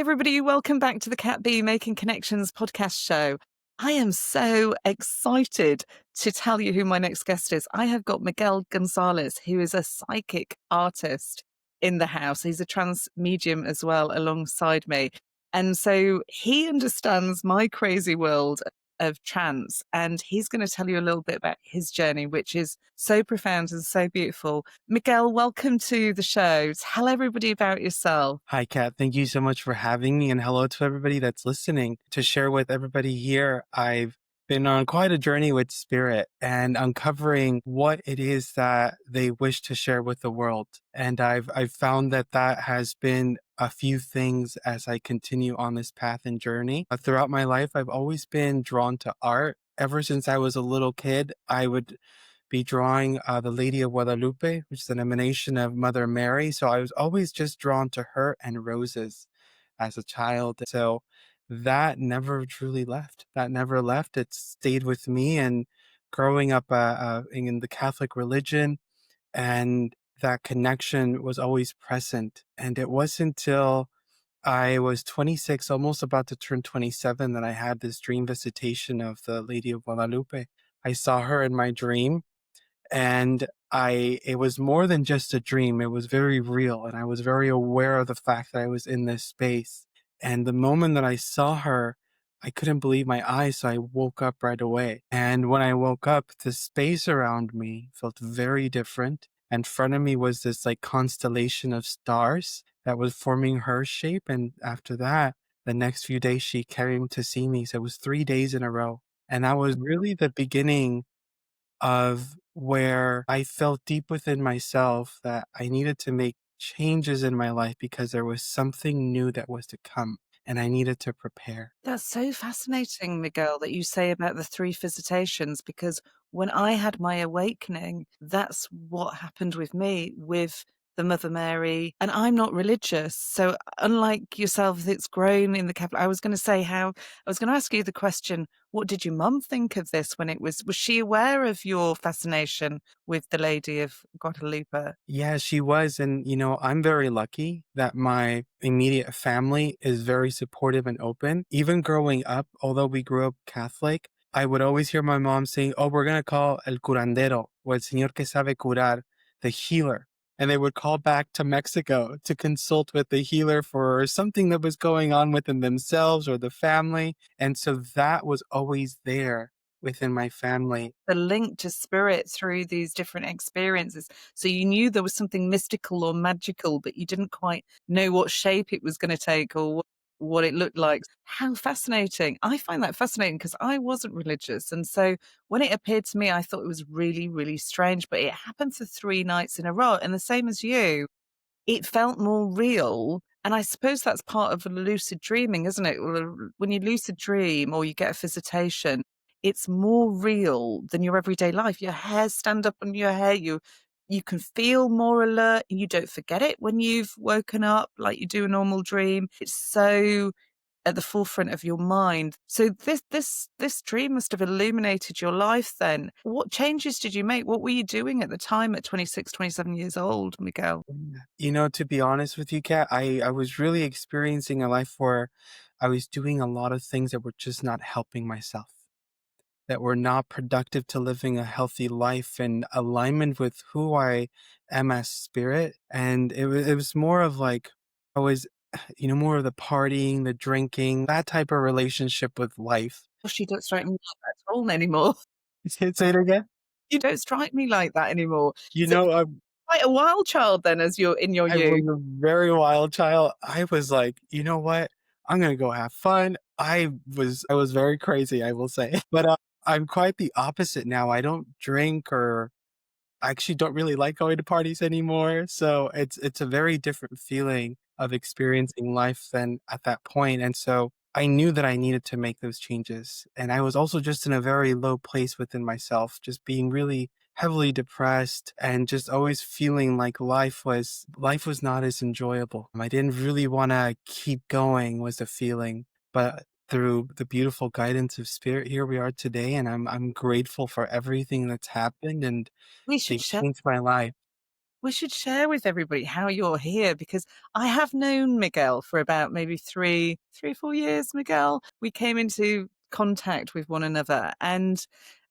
everybody. Welcome back to the B Makiing Connections podcast show. I am so excited to tell you who my next guest is. I have got Miguel Gonzalez, who is a psychic artist in the house. He's a trance medium as well alongside me. And so he understands my crazy world of trance, and he's going to tell you a little bit about his journey, which is so profound and so beautiful. Miguel, welcome to the show. Tell everybody about yourself. Hi, Kat. Thank you so much for having me, and hello to everybody that's listening. To share with everybody here, I've been on quite a journey with spirit and uncovering what it is that they wish to share with the world. And I've found that has been a few things as I continue on this path and journey. Throughout my life, I've always been drawn to art. Ever since I was a little kid, I would be drawing the Lady of Guadalupe, which is an emanation of Mother Mary. So I was always just drawn to her and roses as a child. So that never truly left. That never left. It stayed with me. And growing up in the Catholic religion, and that connection was always present. And it wasn't until I was 26, almost about to turn 27, that I had this dream visitation of the Lady of Guadalupe. I saw her in my dream, and it was more than just a dream. It was very real. And I was very aware of the fact that I was in this space. And the moment that I saw her, I couldn't believe my eyes. So I woke up right away. And when I woke up, the space around me felt very different. In front of me was this like constellation of stars that was forming her shape. And after that, the next few days, she came to see me. So it was 3 days in a row. And that was really the beginning of where I felt deep within myself that I needed to make changes in my life because there was something new that was to come and I needed to prepare. That's so fascinating, Miguel, that you say about the three visitations, because when I had my awakening, that's what happened with me with the Mother Mary. And I'm not religious. So, unlike yourself, that's grown in the Catholic, I was going to say I was going to ask you the question, what did your mum think of this when was she aware of your fascination with the Lady of Guadalupe? Yeah, she was. And, I'm very lucky that my immediate family is very supportive and open. Even growing up, although we grew up Catholic, I would always hear my mom saying, "Oh, we're going to call el curandero, o el señor que sabe curar, the healer." And they would call back to Mexico to consult with the healer for something that was going on within themselves or the family. And so that was always there within my family. The link to spirit through these different experiences. So you knew there was something mystical or magical, but you didn't quite know what shape it was going to take or what it looked like. How fascinating. I find that fascinating because I wasn't religious. And so when it appeared to me, I thought it was really, really strange, but it happened for 3 nights in a row. And the same as you, it felt more real. And I suppose that's part of lucid dreaming, isn't it? When you lucid dream or you get a visitation, it's more real than your everyday life. Your hairs stand up on your hair. You can feel more alert. You don't forget it when you've woken up like you do a normal dream. It's so at the forefront of your mind. So this dream must have illuminated your life then. What changes did you make? What were you doing at the time at 26, 27 years old, Miguel? To be honest with you, Kat, I was really experiencing a life where I was doing a lot of things that were just not helping myself, that were not productive to living a healthy life in alignment with who I am as spirit. And it was more of like, I was, more of the partying, the drinking, that type of relationship with life. Gosh, you don't strike me like that at all anymore. Say it again? You don't strike me like that anymore. You So know, quite a wild child then as you're in your I was youth. a very wild child. I was like, you know what? I'm gonna go have fun. I was very crazy, I will say. But I'm quite the opposite now. I don't drink, or I actually don't really like going to parties anymore. So it's a very different feeling of experiencing life than at that point. And so I knew that I needed to make those changes. And I was also just in a very low place within myself, just being really heavily depressed and just always feeling like life was not as enjoyable. I didn't really want to keep going was the feeling. But through the beautiful guidance of spirit, here we are today, and I'm grateful for everything that's happened, and We should they share changed my life. we should share with everybody how you're here, because I have known Miguel for about maybe 3 or 4 years, Miguel. We came into contact with one another, and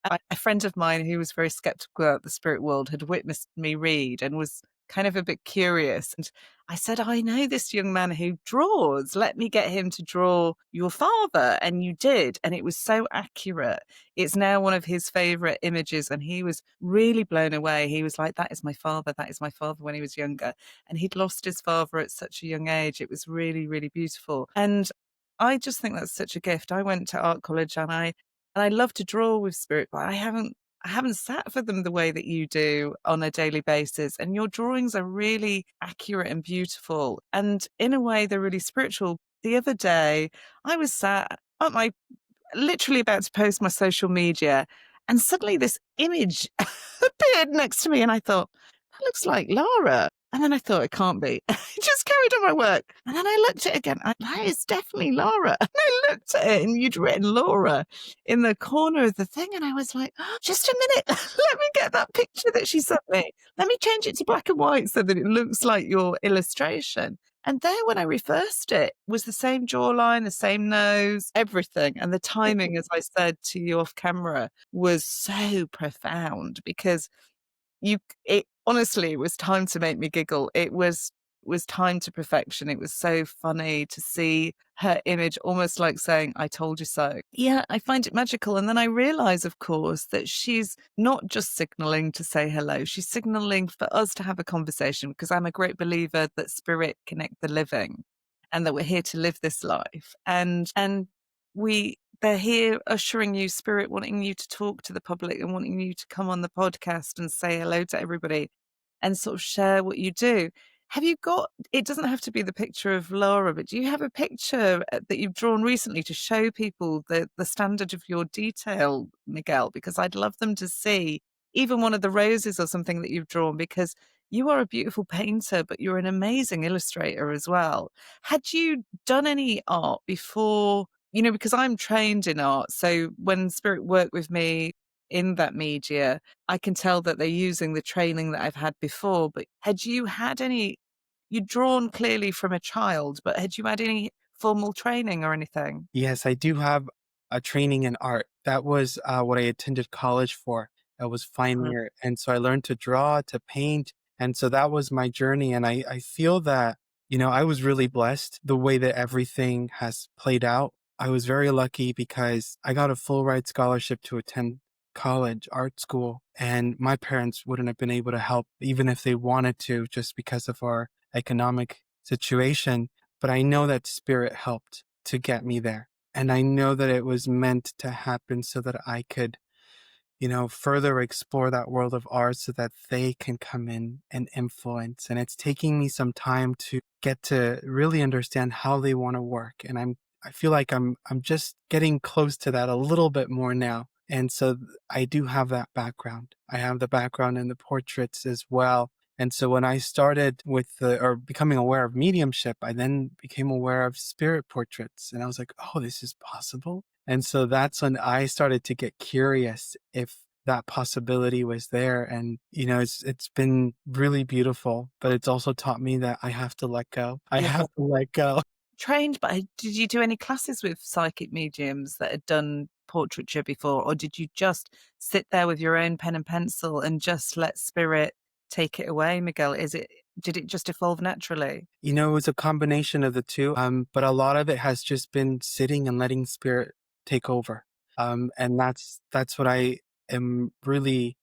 a friend of mine who was very skeptical about the spirit world had witnessed me read and was kind of a bit curious. And I said, I know this young man who draws. Let me get him to draw your father. And you did. And it was so accurate. It's now one of his favorite images. And he was really blown away. He was like, that is my father. That is my father when he was younger. And he'd lost his father at such a young age. It was really, really beautiful. And I just think that's such a gift. I went to art college and I love to draw with spirit, but I haven't sat for them the way that you do on a daily basis. And your drawings are really accurate and beautiful. And in a way, they're really spiritual. The other day, I was sat at my literally about to post my social media, and suddenly this image appeared next to me, and I thought, that looks like Laura. And then I thought, it can't be. I just carried on my work. And then I looked at it again. That is definitely Laura. And I looked at it, and you'd written Laura in the corner of the thing. And I was like, oh, just a minute. Let me get that picture that she sent me. Let me change it to black and white so that it looks like your illustration. And there, when I reversed it, was the same jawline, the same nose, everything. And the timing, as I said to you off camera, was so profound, because it honestly, it was time to make me giggle. It was time to perfection. It was so funny to see her image, almost like saying, I told you so. Yeah, I find it magical. And then I realize, of course, that she's not just signaling to say hello. She's signaling for us to have a conversation, because I'm a great believer that spirit connect the living, and that we're here to live this life. And they're here ushering you, spirit wanting you to talk to the public and wanting you to come on the podcast and say hello to everybody and sort of share what you do. Have you got, it doesn't have to be the picture of Laura, but do you have a picture that you've drawn recently to show people the standard of your detail, Miguel? Because I'd love them to see even one of the roses or something that you've drawn, because you are a beautiful painter, but you're an amazing illustrator as well. Had you done any art before? Because I'm trained in art. So when spirit work with me in that media, I can tell that they're using the training that I've had before. But had you had any, you'd drawn clearly from a child, but had you had any formal training or anything? Yes, I do have a training in art. That was what I attended college for. That was fine Mm. art. And so I learned to draw, to paint. And so that was my journey. And I feel that, I was really blessed the way that everything has played out. I was very lucky because I got a full ride scholarship to attend college, art school. And my parents wouldn't have been able to help even if they wanted to, just because of our economic situation. But I know that spirit helped to get me there. And I know that it was meant to happen so that I could, further explore that world of art so that they can come in and influence. And it's taking me some time to get to really understand how they want to work. And I feel like I'm just getting close to that a little bit more now. And so I do have that background. I have the background in the portraits as well. And so when I started or becoming aware of mediumship, I then became aware of spirit portraits. And I was like, oh, this is possible. And so that's when I started to get curious if that possibility was there. And, it's been really beautiful, but it's also taught me that I have to let go. I Yeah. have to let go. Trained, but did you do any classes with psychic mediums that had done portraiture before? Or did you just sit there with your own pen and pencil and just let spirit take it away, Miguel? Did it just evolve naturally? It was a combination of the two. But a lot of it has just been sitting and letting spirit take over. And that's what I am really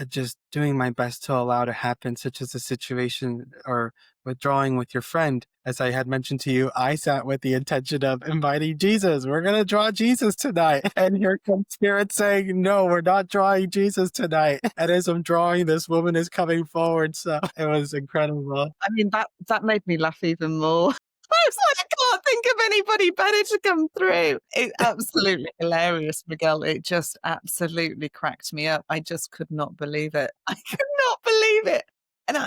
just doing my best to allow to happen, such as a situation or withdrawing with your friend. As I had mentioned to you, I sat with the intention of inviting Jesus. We're going to draw Jesus tonight. And here comes spirit saying, no, we're not drawing Jesus tonight. And as I'm drawing, this woman is coming forward. So it was incredible. I mean, that made me laugh even more. I was like, I can't think of anybody better to come through. It's absolutely hilarious, Miguel. It just absolutely cracked me up. I just could not believe it. I could not believe it. And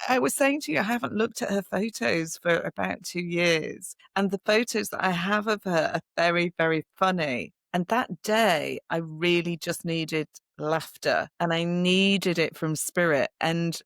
I was saying to you, I haven't looked at her photos for about 2 years. And the photos that I have of her are very, very funny. And that day, I really just needed laughter, and I needed it from spirit. And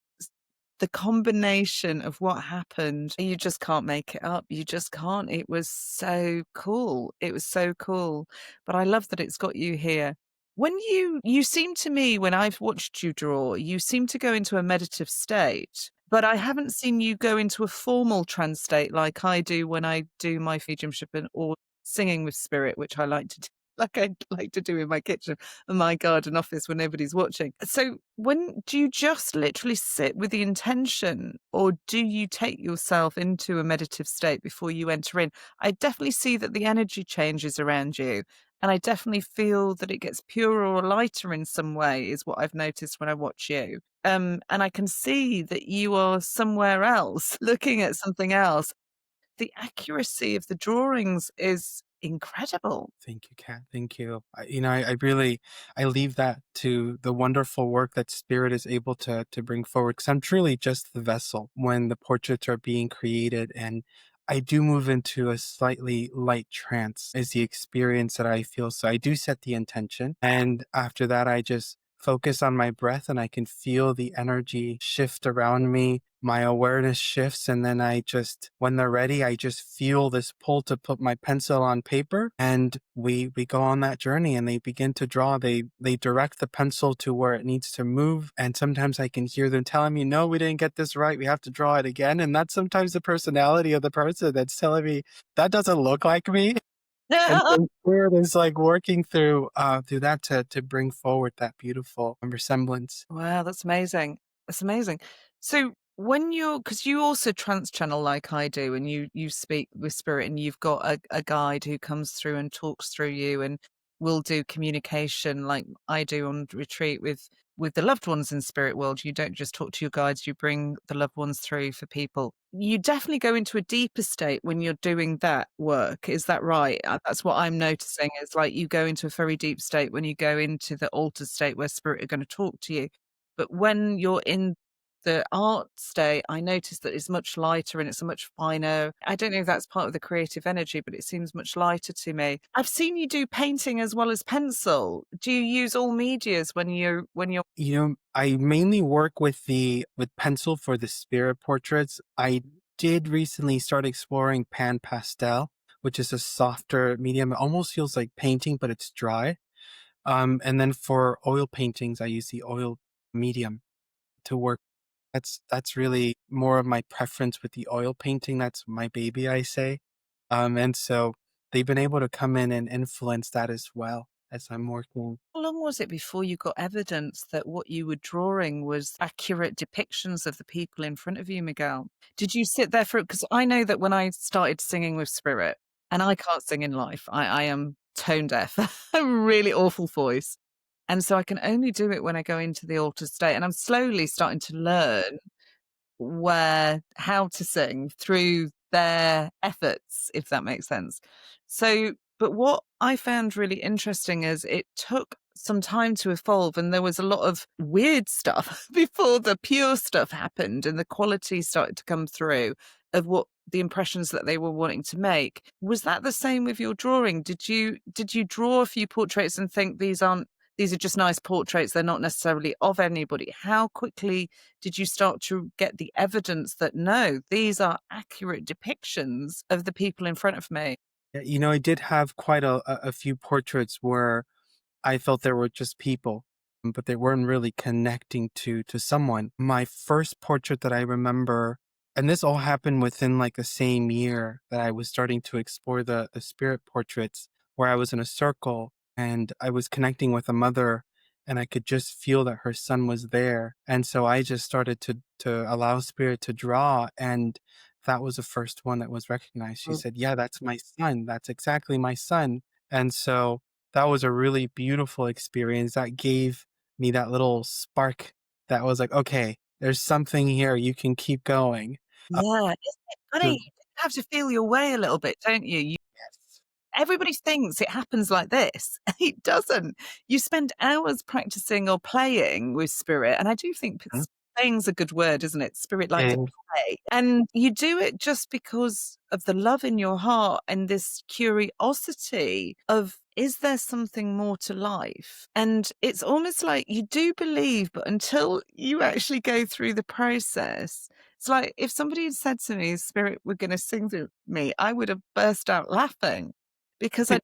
the combination of what happened, you just can't make it up. You just can't. It was so cool. It was so cool. But I love that it's got you here. When you seem to me, when I've watched you draw, you seem to go into a meditative state, but I haven't seen you go into a formal trance state like I do when I do my mediumship and or singing with spirit, which I like to do, like I like to do in my kitchen and my garden office when nobody's watching. So when do you just literally sit with the intention, or do you take yourself into a meditative state before you enter in? I definitely see that the energy changes around you. And I definitely feel that it gets purer or lighter in some way, is what I've noticed when I watch you. And I can see that you are somewhere else, looking at something else. The accuracy of the drawings is incredible. Thank you, Kat. Thank you. I really, I leave that to the wonderful work that Spirit is able to bring forward, because I'm truly just the vessel when the portraits are being created, and I do move into a slightly light trance is the experience that I feel. So I do set the intention, and after that, I just focus on my breath, and I can feel the energy shift around me. My awareness shifts, and then I just, when they're ready, I just feel this pull to put my pencil on paper, and we go on that journey, and they begin to draw. They direct the pencil to where it needs to move, and sometimes I can hear them telling me, no, we didn't get this right, we have to draw it again. And that's sometimes the personality of the person that's telling me that doesn't look like me. And so Spirit is like working through that to bring forward that beautiful resemblance. Wow, that's amazing. That's amazing. So when you're, because you also trance channel like I do, and you speak with spirit, and you've got a guide who comes through and talks through you, and will do communication like I do on retreat with the loved ones in spirit world. You don't just talk to your guides, you bring the loved ones through for people. You definitely go into a deeper state when you're doing that work. Is that right? That's what I'm noticing, is like you go into a very deep state when you go into the altered state where spirit are going to talk to you. But when you're in the art state, I notice that it's much lighter and it's a much finer. I don't know if that's part of the creative energy, but it seems much lighter to me. I've seen you do painting as well as pencil. Do you use all medias when you're I mainly work with pencil for the spirit portraits. I did recently start exploring pan pastel, which is a softer medium. It almost feels like painting, but it's dry. And then for oil paintings, I use the oil medium to work. That's really more of my preference with the oil painting. That's my baby, I say. And so they've been able to come in and influence that as well as I'm working. How long was it before you got evidence that what you were drawing was accurate depictions of the people in front of you, Miguel? Did you sit there for, because I know that when I started singing with spirit, and I can't sing in life, I am tone deaf, a really awful voice. And so I can only do it when I go into the altered state. And I'm slowly starting to learn where how to sing through their efforts, if that makes sense. So, but what I found really interesting is it took some time to evolve, and there was a lot of weird stuff before the pure stuff happened and the quality started to come through of what the impressions that they were wanting to make. Was that the same with your drawing? Did you draw a few portraits and think these are just nice portraits, they're not necessarily of anybody? How quickly did you start to get the evidence that no, these are accurate depictions of the people in front of me? Yeah, I did have quite a few portraits where I felt there were just people, but they weren't really connecting to someone. My first portrait that I remember, and this all happened within like the same year that I was starting to explore the spirit portraits, where I was in a circle and I was connecting with a mother, and I could just feel that her son was there. And so I just started to allow spirit to draw, and that was the first one that was recognized. She Mm. said, "Yeah, that's my son. That's exactly my son." And so that was a really beautiful experience that gave me that little spark that was like, okay, there's something here. You can keep going. Uh, Yeah, isn't it funny? so- You have to feel your way a little bit, don't you? yes. Everybody thinks it happens like this. It doesn't. You spend hours practicing or playing with spirit, and I do think Huh? playing's a good word, isn't it? Spirit like to And play. And you do it just because of the love in your heart and this curiosity of, is there something more to life? And it's almost like you do believe, but until you actually go through the process, it's like if somebody had said to me, Spirit were going to sing through me, I would have burst out laughing because I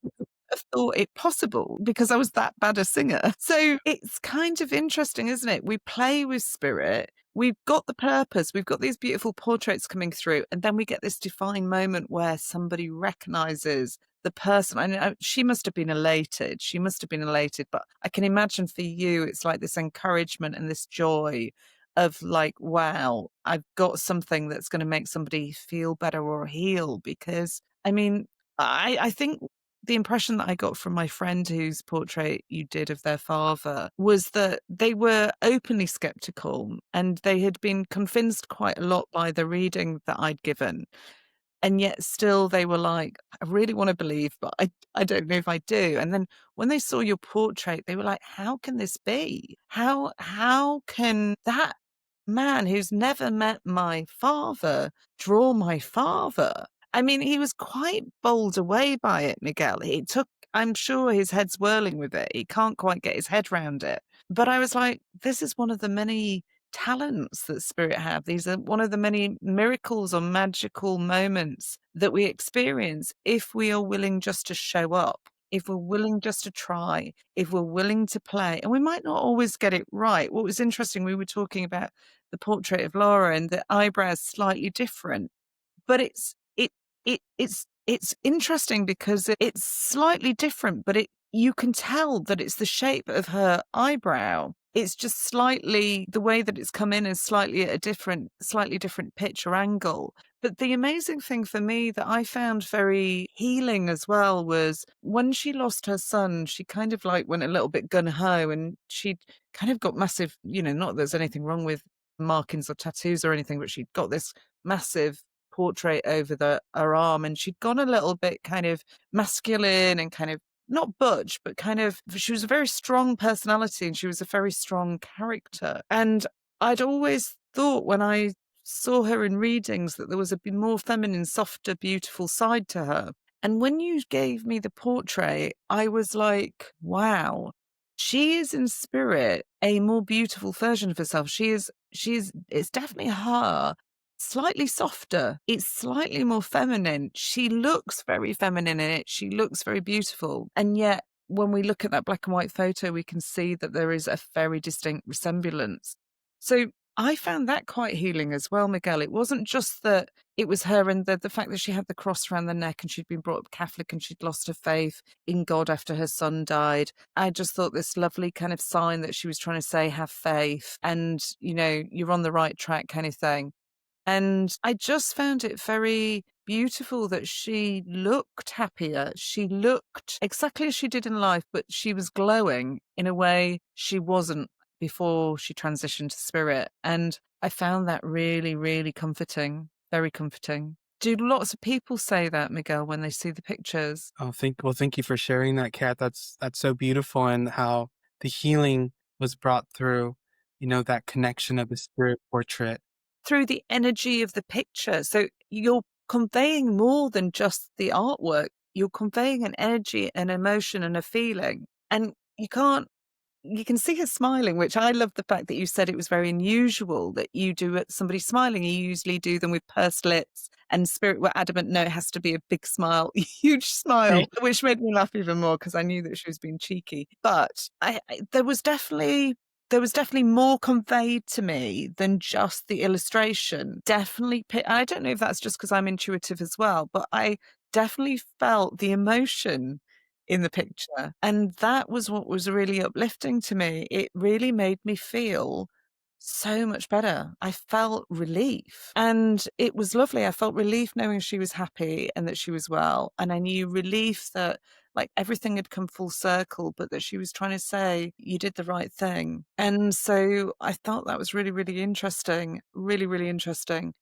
have thought it possible because I was that bad a singer. So it's kind of interesting, isn't it? We play with spirit. We've got the purpose. We've got these beautiful portraits coming through. And then we get this defined moment where somebody recognizes the person. I know she must have been elated. She must have been elated. But I can imagine for you, it's like this encouragement and this joy of like, wow, I've got something that's going to make somebody feel better or heal. Because I mean, I think the impression that I got from my friend whose portrait you did of their father was that they were openly skeptical and they had been convinced quite a lot by the reading that I'd given. And yet still they were like, I really want to believe, but I don't know if I do. And then when they saw your portrait, they were like, how can this be? How can that man who's never met my father draw my father? I mean, he was quite bowled away by it, Miguel. It took, I'm sure his head's whirling with it. He can't quite get his head round it. But I was like, this is one of the many talents that spirit have. These are one of the many miracles or magical moments that we experience if we are willing just to show up, if we're willing just to try, if we're willing to play. And we might not always get it right. What was interesting, we were talking about the portrait of Laura and the eyebrows slightly different, but it's interesting because it's slightly different, but you can tell that it's the shape of her eyebrow. It's just slightly the way that it's come in is slightly at a slightly different pitch or angle. But the amazing thing for me that I found very healing as well was when she lost her son, she kind of like went a little bit gun ho and she'd kind of got massive, not that there's anything wrong with markings or tattoos or anything, but she'd got this massive portrait over her arm and she'd gone a little bit kind of masculine and kind of not butch, but kind of, she was a very strong personality and she was a very strong character. And I'd always thought when I saw her in readings that there was a more feminine, softer, beautiful side to her. And when you gave me the portrait, I was like, wow, she is in spirit a more beautiful version of herself. It's definitely her, slightly softer. It's slightly more feminine. She looks very feminine in it. She looks very beautiful. And yet, when we look at that black and white photo, we can see that there is a very distinct resemblance. So I found that quite healing as well, Miguel. It wasn't just that it was her and the fact that she had the cross around the neck and she'd been brought up Catholic and she'd lost her faith in God after her son died. I just thought this lovely kind of sign that she was trying to say, have faith and, you're on the right track kind of thing. And I just found it very beautiful that she looked happier. She looked exactly as she did in life, but she was glowing in a way she wasn't before she transitioned to spirit. And I found that really, really comforting, very comforting. Do lots of people say that, Miguel, when they see the pictures? thank you for sharing that, Kat. That's so beautiful, and how the healing was brought through, that connection of the spirit portrait. Through the energy of the picture. So you're conveying more than just the artwork. You're conveying an energy, an emotion, and a feeling. And you can see her smiling, which I love the fact that you said it was very unusual that you do somebody smiling. You usually do them with pursed lips, and spirit were adamant, no, it has to be a big smile, huge smile, which made me laugh even more because I knew that she was being cheeky. But there was definitely more conveyed to me than just the illustration. Definitely, I don't know if that's just because I'm intuitive as well, but I definitely felt the emotion in the picture. And that was what was really uplifting to me. It really made me feel so much better. I felt relief and it was lovely. I felt relief knowing she was happy and that she was well. And I knew relief that like everything had come full circle, but that she was trying to say, you did the right thing. And so I thought that was really, really interesting. Really, really interesting.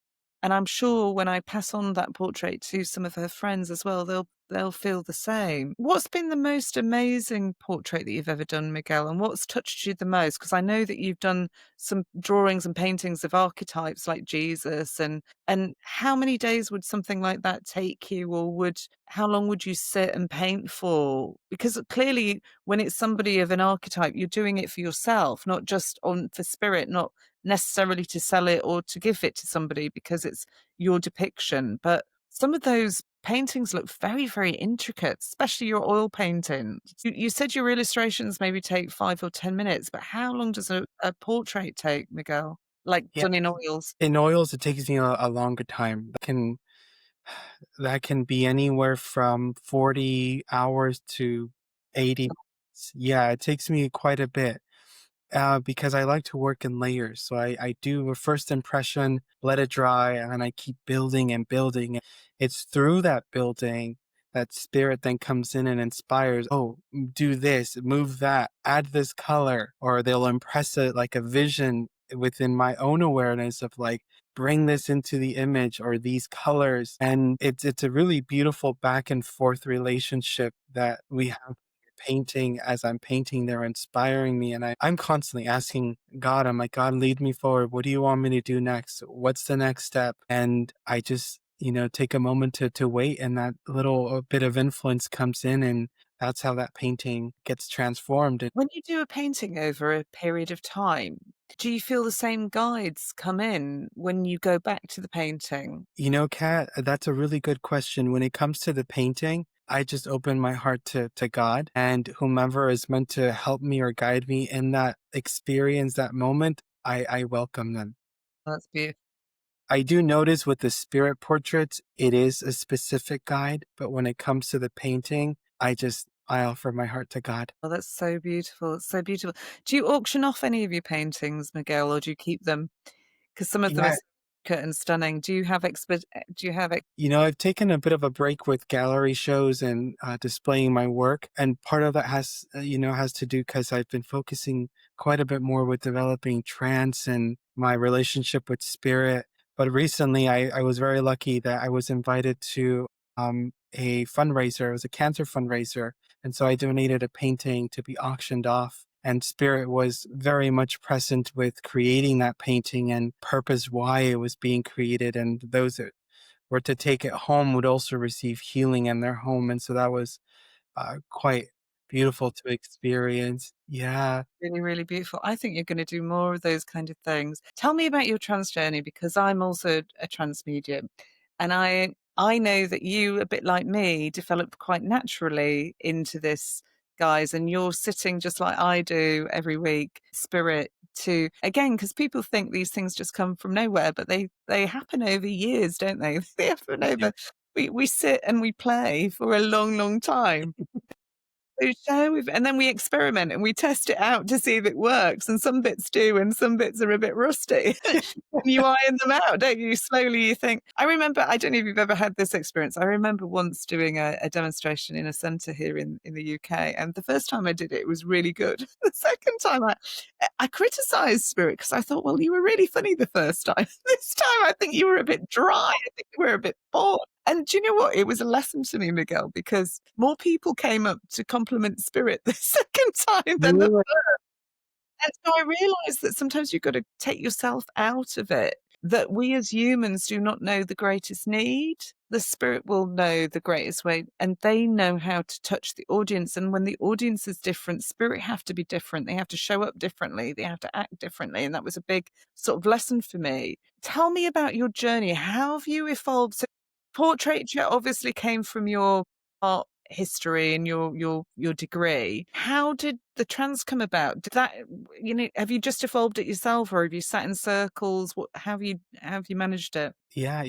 And I'm sure when I pass on that portrait to some of her friends as well, they'll feel the same. What's been the most amazing portrait that you've ever done, Miguel, and what's touched you the most? Because I know that you've done some drawings and paintings of archetypes like Jesus, and how many days would something like that take you, or would how long would you sit and paint for? Because clearly, when it's somebody of an archetype, you're doing it for yourself, not just on for spirit, not necessarily to sell it or to give it to somebody because it's your depiction. But some of those paintings look very, very intricate, especially your oil paintings. You said your illustrations maybe take 5 or 10 minutes, but how long does a portrait take, Miguel? Like Yeah. done in oils? In oils, it takes me a longer time. That can be anywhere from 40 hours to 80 minutes. Yeah, it takes me quite a bit. Because I like to work in layers. So I do a first impression, let it dry, and I keep building and building. It's through that building that spirit then comes in and inspires, oh, do this, move that, add this color, or they'll impress it like a vision within my own awareness of like, bring this into the image or these colors. And it's a really beautiful back and forth relationship that we have painting. As I'm painting, they're inspiring me. And I'm constantly asking God, I'm like, God, lead me forward. What do you want me to do next? What's the next step? And I just, take a moment to wait. And that little bit of influence comes in. And that's how that painting gets transformed. When you do a painting over a period of time, do you feel the same guides come in when you go back to the painting? Kat, that's a really good question. When it comes to the painting, I just open my heart to God and whomever is meant to help me or guide me in that experience, that moment, I welcome them. That's beautiful. I do notice with the spirit portraits, it is a specific guide, but when it comes to the painting, I offer my heart to God. Oh, that's so beautiful. It's so beautiful. Do you auction off any of your paintings, Miguel, or do you keep them? Because some of them are Yeah, so intricate and stunning. Do you have I've taken a bit of a break with gallery shows and displaying my work, and part of that has to do because I've been focusing quite a bit more with developing trance and my relationship with spirit. But recently, I was very lucky that I was invited to a fundraiser. It was a cancer fundraiser, and so I donated a painting to be auctioned off. And spirit was very much present with creating that painting and purpose why it was being created, and those that were to take it home would also receive healing in their home. And so that was quite beautiful to experience. Yeah. really, really beautiful. I think you're gonna do more of those kind of things. Tell me about your trans journey because I'm also a trans medium, and I know that you, a bit like me, developed quite naturally into this, guys, and you're sitting just like I do every week, spirit to again, because people think these things just come from nowhere, but they happen over years, don't they? They happen Yeah. over we sit and we play for a long, long time. So share with and then we experiment and we test it out to see if it works, and some bits do and some bits are a bit rusty. And you iron them out, don't you? Slowly you think I remember I don't know if you've ever had this experience. I remember once doing a demonstration in a centre here in the UK, and the first time I did it, it was really good. The second time I criticised Spirit because I thought, "Well, you were really funny the first time. This time I think you were a bit dry. I think you were a bit bored." And do you know what? It was a lesson to me, Miguel, because more people came up to compliment Spirit the second time than the Really? and so I realized that sometimes you've got to take yourself out of it, that we as humans do not know the greatest need. The spirit will know the greatest way, and they know how to touch the audience. And when the audience is different, spirit have to be different. They have to show up differently. They have to act differently. And that was a big sort of lesson for me. Tell me about your journey. How have you evolved? So portraiture obviously came from your art history and your degree. How did the trans come about? Did that have you just evolved it yourself, or have you sat in circles? What how have you managed it? Yeah.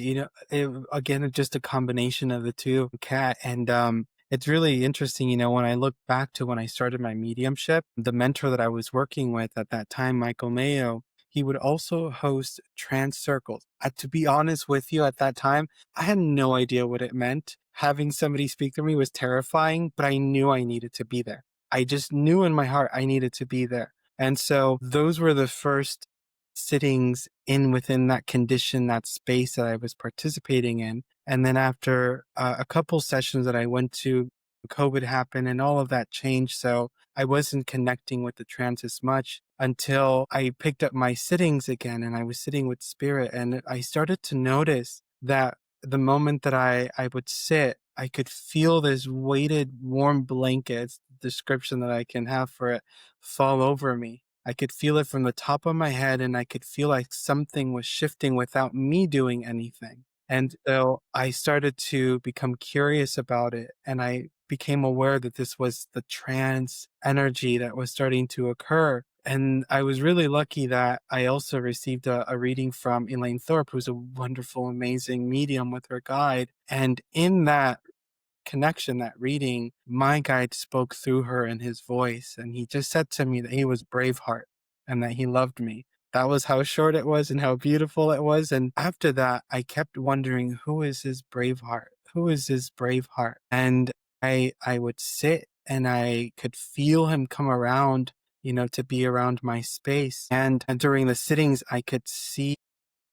Again, it's just a combination of the two, Kat. And it's really interesting, when I look back to when I started my mediumship, the mentor that I was working with at that time, Michael Mayo, he would also host trance circles. To be honest with you, at that time, I had no idea what it meant. Having somebody speak to me was terrifying, but I knew I needed to be there. I just knew in my heart I needed to be there. And so those were the first sittings in within that condition, that space that I was participating in. And then after a couple sessions that I went to, COVID happened and all of that changed. So I wasn't connecting with the trance as much until I picked up my sittings again and I was sitting with spirit. And I started to notice that the moment that I would sit, I could feel this weighted, warm blanket description that I can have for it fall over me. I could feel it from the top of my head and I could feel like something was shifting without me doing anything. And so I started to become curious about it and I became aware that this was the trance energy that was starting to occur. And I was really lucky that I also received a reading from Elaine Thorpe, who's a wonderful, amazing medium with her guide. And in that connection, that reading, my guide spoke through her in his voice. And he just said to me that he was Braveheart and that he loved me. That was how short it was and how beautiful it was. And after that, I kept wondering, who is his Braveheart? Who is his Braveheart? And I would sit and I could feel him come around, to be around my space. And during the sittings, I could see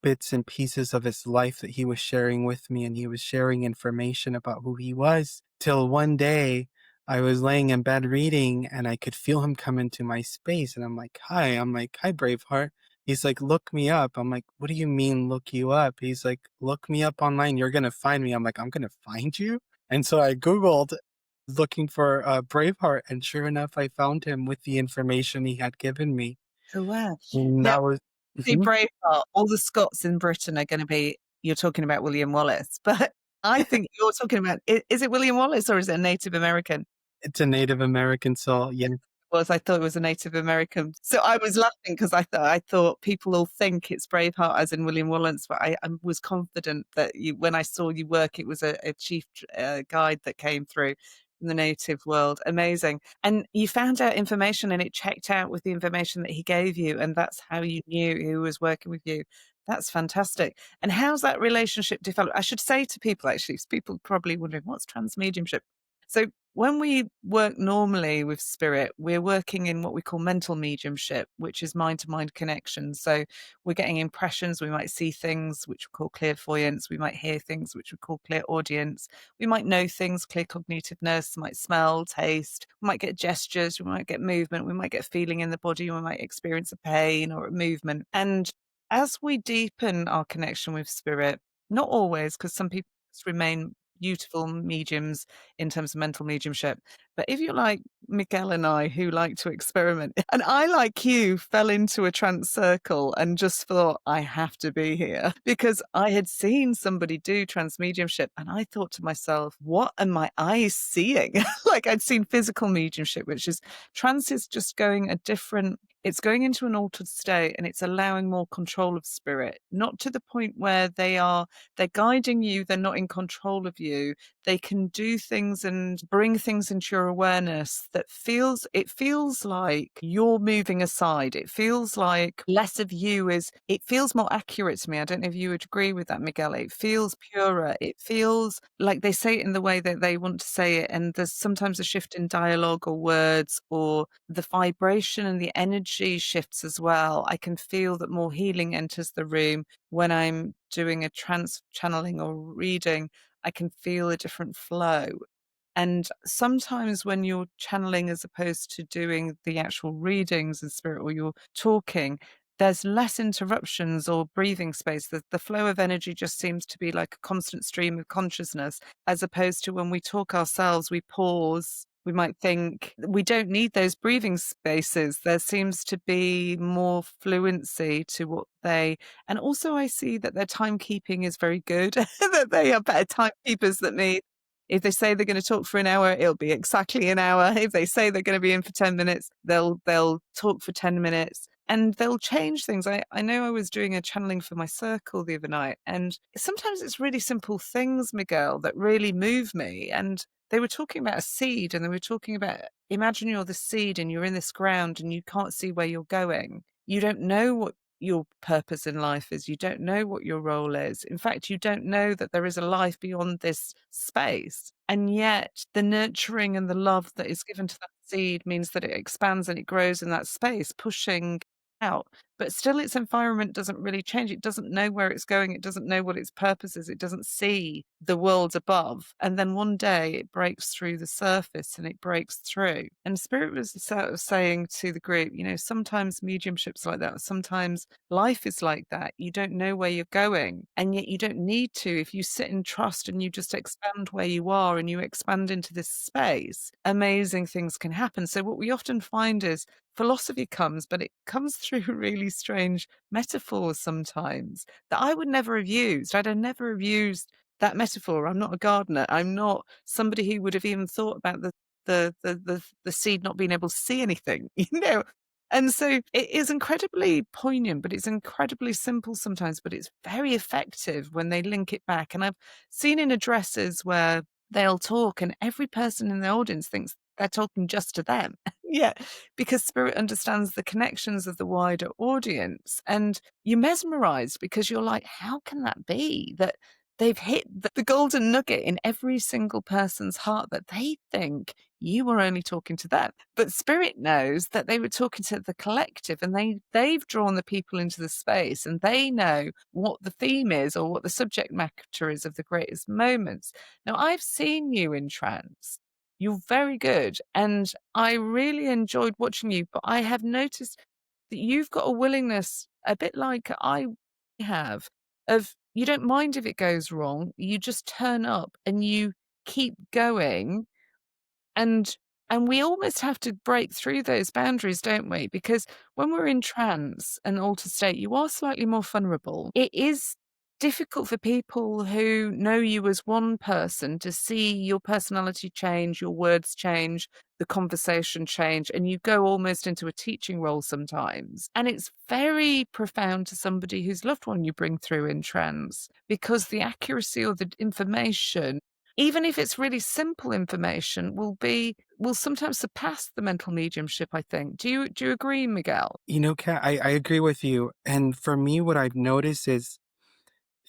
bits and pieces of his life that he was sharing with me, and he was sharing information about who he was. Till one day, I was laying in bed reading, and I could feel him come into my space. And I'm like, "Hi." I'm like, "Hi, Braveheart." He's like, "Look me up." I'm like, "What do you mean, look you up?" He's like, "Look me up online. You're going to find me." I'm like, "I'm going to find you?" And so I Googled looking for Braveheart, and sure enough, I found him with the information he had given me. Oh, wow. And Now, that was. see Mhm. Braveheart, all the Scots in Britain are gonna be you're talking about William Wallace, but I think you're talking about is it William Wallace or is it a Native American? It's a Native American soul, yeah. I thought it was a Native American. So I was laughing because I thought people all think it's Braveheart as in William Wallace, but I was confident that when I saw you work, it was a chief guide that came through from the native world. Amazing. And you found out information and it checked out with the information that he gave you, and that's how you knew who was working with you. That's fantastic. And how's that relationship developed? I should say to people, actually, 'cause people probably wondering what's trans mediumship. So when we work normally with spirit, we're working in what we call mental mediumship, which is mind to mind connection. So we're getting impressions. We might see things, which we call clairvoyance. We might hear things, which we call clairaudience. We might know things, clear cognitiveness, might smell, taste. We might get gestures. We might get movement. We might get feeling in the body. We might experience a pain or a movement. And as we deepen our connection with spirit, not always, because some people just remain beautiful mediums in terms of mental mediumship. But if you're like Miguel and I, who like to experiment, and I, like you, fell into a trance circle and just thought, I have to be here because I had seen somebody do trance mediumship. And I thought to myself, what are my eyes seeing? Like I'd seen physical mediumship, which is trance is just going a different, it's going into an altered state and it's allowing more control of spirit, not to the point where they're guiding you, they're not in control of you. They can do things and bring things into your awareness that feels like you're moving aside. It feels like less of you it feels more accurate to me. I don't know if you would agree with that, Miguel. It feels purer. It feels like they say it in the way that they want to say it. And there's sometimes a shift in dialogue or words, or the vibration and the energy shifts as well. I can feel that more healing enters the room when I'm doing a trance channeling or reading. I can feel a different flow. And sometimes when you're channeling as opposed to doing the actual readings in spirit or you're talking, there's less interruptions or breathing space. The flow of energy just seems to be like a constant stream of consciousness, as opposed to when we talk ourselves, we pause. We might think we don't need those breathing spaces. There seems to be more fluency to what and also I see that their timekeeping is very good, that they are better timekeepers than me. If they say they're going to talk for an hour, it'll be exactly an hour. If they say they're going to be in for 10 minutes, they'll talk for 10 minutes and they'll change things. I know I was doing a channeling for my circle the other night, and sometimes it's really simple things, Miguel, that really move me. And they were talking about a seed and they were talking about imagine you're the seed and you're in this ground and you can't see where you're going. You don't know what your purpose in life is. You don't know what your role is. In fact, you don't know that there is a life beyond this space. And yet, the nurturing and the love that is given to that seed means that it expands and it grows in that space, pushing out, but still its environment doesn't really change. It doesn't know where it's going. It doesn't know what its purpose is. It doesn't see the world above. And then one day it breaks through the surface and it breaks through. And Spirit was sort of saying to the group, you know, sometimes mediumship's like that. Sometimes life is like that. You don't know where you're going, and yet you don't need to. If you sit in trust and you just expand where you are and you expand into this space, amazing things can happen. So what we often find is philosophy comes, but it comes through really strange metaphors sometimes that I would never have used. I'd have never have used that metaphor. I'm not a gardener. I'm not somebody who would have even thought about the seed not being able to see anything, you know. And so it is incredibly poignant, but it's incredibly simple sometimes, but it's very effective when they link it back. And I've seen in addresses where they'll talk and every person in the audience thinks they're talking just to them. Yeah, because Spirit understands the connections of the wider audience. And you're mesmerized because you're like, how can that be that they've hit the golden nugget in every single person's heart that they think you were only talking to them? But Spirit knows that they were talking to the collective, and they've drawn the people into the space, and they know what the theme is or what the subject matter is of the greatest moments. Now, I've seen you in trance. You're very good, and I really enjoyed watching you, but I have noticed that you've got a willingness, a bit like I have, of you don't mind if it goes wrong, you just turn up and you keep going, and we almost have to break through those boundaries, don't we? Because when we're in trance and altered state, you are slightly more vulnerable. It is difficult for people who know you as one person to see your personality change, your words change, the conversation change, and you go almost into a teaching role sometimes. And it's very profound to somebody whose loved one you bring through in trance because the accuracy of the information, even if it's really simple information, will sometimes surpass the mental mediumship, I think. Do you agree, Miguel? You know, Kat, I agree with you. And for me, what I've noticed is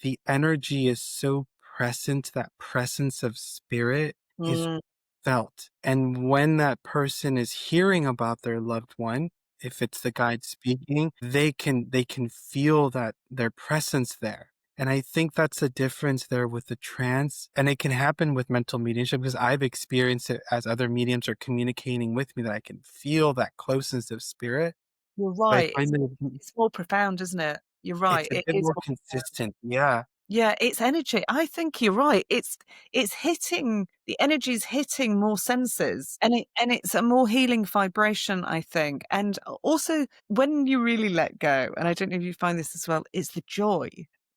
the energy is so present, that presence of spirit is Mm. felt. And when that person is hearing about their loved one, if it's the guide speaking, they can feel that their presence there. And I think that's the difference there with the trance. And it can happen with mental mediumship because I've experienced it as other mediums are communicating with me that I can feel that closeness of spirit. You're But I right. find that It's more profound, isn't it? You're right. it's a It bit is more more profound. consistent. Yeah. Yeah, it's energy. I think you're right. It's hitting the energy's hitting more senses, and it's a more healing vibration, I think. And also when you really let go, and I don't know if you find this as well, it's the joy.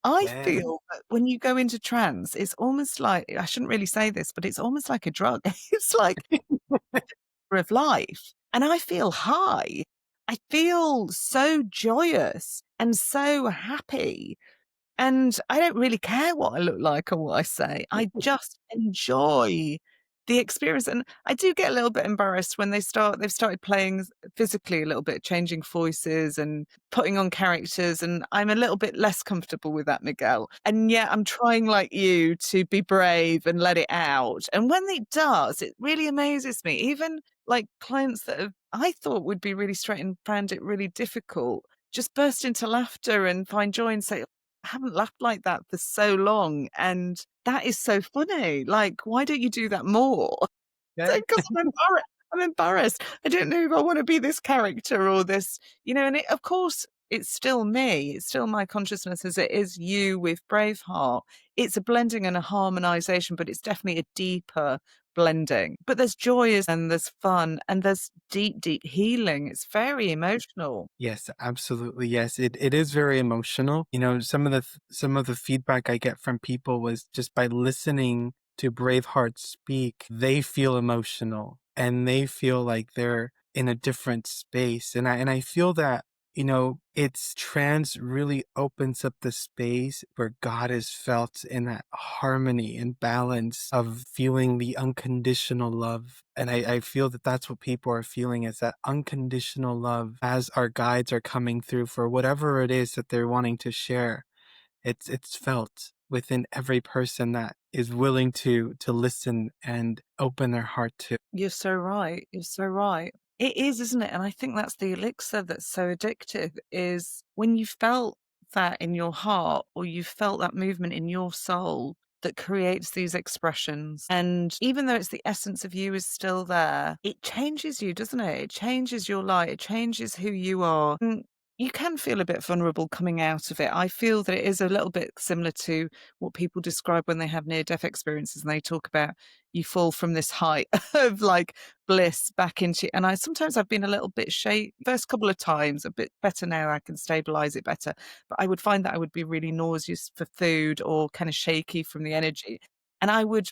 I Yeah. feel that when you go into trance, it's almost like, I shouldn't really say this, but it's almost like a drug. It's like of life. And I feel high. I feel so joyous and so happy. And I don't really care what I look like or what I say. I just enjoy the experience. And I do get a little bit embarrassed when they've started playing physically a little bit, changing voices and putting on characters. And I'm a little bit less comfortable with that, Miguel. And yet I'm trying like you to be brave and let it out. And when it does, it really amazes me. Even like clients that I thought would be really straight and found it really difficult just burst into laughter and find joy and say, I haven't laughed like that for so long, and that is so funny. Like, why don't you do that more? Yeah. So, 'cause I'm embarrassed. I don't know if I wanna be this character or this, and of course, it's still me. It's still my consciousness as it is you with Braveheart. It's a blending and a harmonization, but it's definitely a deeper blending. But there's joy and there's fun and there's deep, deep healing. It's very emotional. Yes, absolutely. Yes, it is very emotional. You know, some of the feedback I get from people was just by listening to Braveheart speak, they feel emotional and they feel like they're in a different space. And I feel that, it's trance really opens up the space where God is felt in that harmony and balance of feeling the unconditional love. And I feel that that's what people are feeling is that unconditional love as our guides are coming through for whatever it is that they're wanting to share. It's felt within every person that is willing to listen and open their heart to. You're so right. You're so right. It is, isn't it? And I think that's the elixir that's so addictive is when you felt that in your heart or you felt that movement in your soul that creates these expressions. And even though it's the essence of you is still there, it changes you, doesn't it? It changes your light. It changes who you are. And you can feel a bit vulnerable coming out of it. I feel that it is a little bit similar to what people describe when they have near death experiences and they talk about you fall from this height of like bliss back into, and I've been a little bit first couple of times, a bit better now, I can stabilize it better, but I would find that I would be really nauseous for food or kind of shaky from the energy, and I would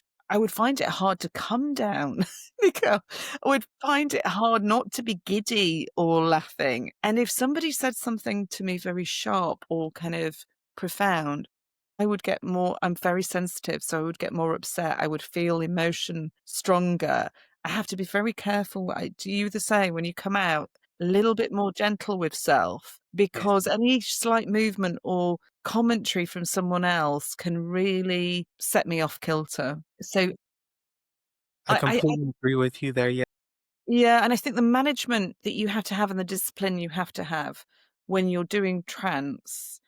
find it hard to come down. Because I would find it hard not to be giddy or laughing, and if somebody said something to me very sharp or kind of profound, I would get more. I'm very sensitive, so I would get more upset. I would feel emotion stronger. I have to be very careful. Do you the same when you come out? A little bit more gentle with self Yes. because any slight movement or commentary from someone else can really set me off kilter. So I I completely agree with you there. Yeah. yeah, and I think the management that you have to have and the discipline you have to have when you're doing trance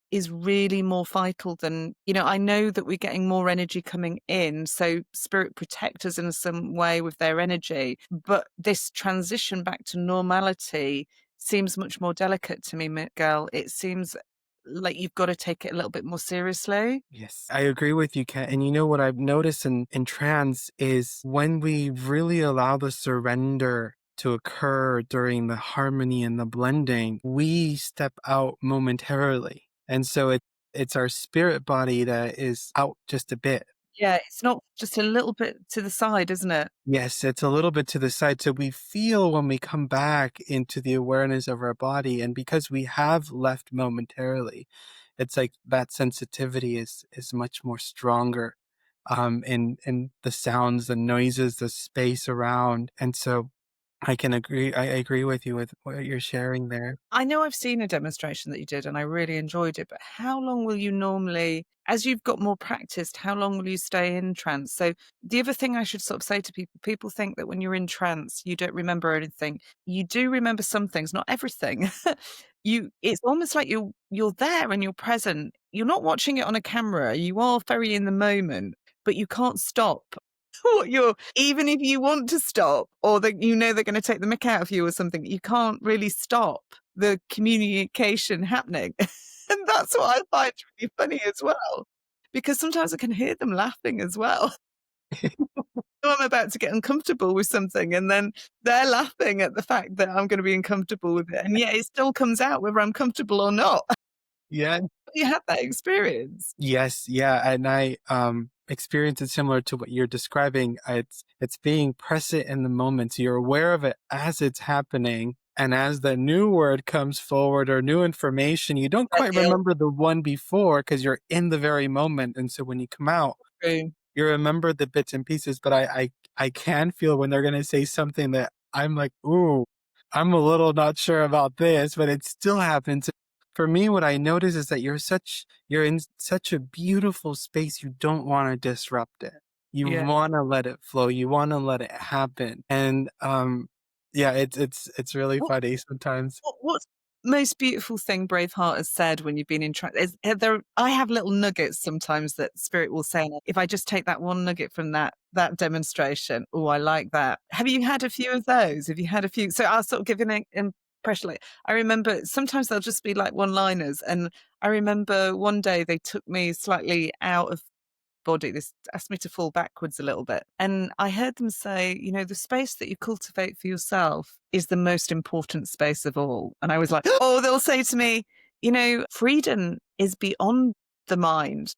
is really more vital than, I know that we're getting more energy coming in, so spirit protect us in some way with their energy, but this transition back to normality seems much more delicate to me, Miguel. It seems like you've got to take it a little bit more seriously. Yes, I agree with you, Kat. And you know what I've noticed in trance is when we really allow the surrender to occur during the harmony and the blending, we step out momentarily. And so it's our spirit body that is out just a bit. Yeah, it's not just a little bit to the side, isn't it? Yes, it's a little bit to the side. So we feel when we come back into the awareness of our body. And because we have left momentarily, it's like that sensitivity is much more stronger in the sounds, the noises, the space around. And so I agree with you with what you're sharing there. I know I've seen a demonstration that you did and I really enjoyed it, but how long will you normally, as you've got more practiced, how long will you stay in trance? So the other thing I should sort of say to people, people think that when you're in trance, you don't remember anything. You do remember some things, not everything. It's almost like you're there and you're present. You're not watching it on a camera. You are very in the moment, but you can't stop what you're, even if you want to stop or that they're going to take the mick out of you or something, you can't really stop the communication happening. And that's what I find really funny as well, because sometimes I can hear them laughing as well. So I'm about to get uncomfortable with something and then they're laughing at the fact that I'm going to be uncomfortable with it. And yet it still comes out whether I'm comfortable or not. Yeah. You had that experience. Yes, yeah, and I experience it similar to what you're describing. It's being present in the moment. So you're aware of it as it's happening. And as the new word comes forward or new information, you don't quite Ideal. remember the one before because you're in the very moment. And so when you come out, True. you remember the bits and pieces, but I can feel when they're gonna say something that I'm like, "Ooh, I'm a little not sure about this," but it still happens. For me, what I notice is that you're in such a beautiful space, you don't wanna disrupt it. You Yeah. wanna let it flow, you wanna let it happen, and, yeah, it's really funny sometimes. What's most beautiful thing Braveheart has said when you've been in there I have little nuggets sometimes that Spirit will say, if I just take that one nugget from that demonstration, oh, I like that. Have you had a few of those? Have you had a few? So I'll sort of give you an impression. Like, I remember sometimes they'll just be like one-liners, and I remember one day they took me slightly out of body. This asked me to fall backwards a little bit. And I heard them say, the space that you cultivate for yourself is the most important space of all. And I was like, oh, they'll say to me, freedom is beyond the mind.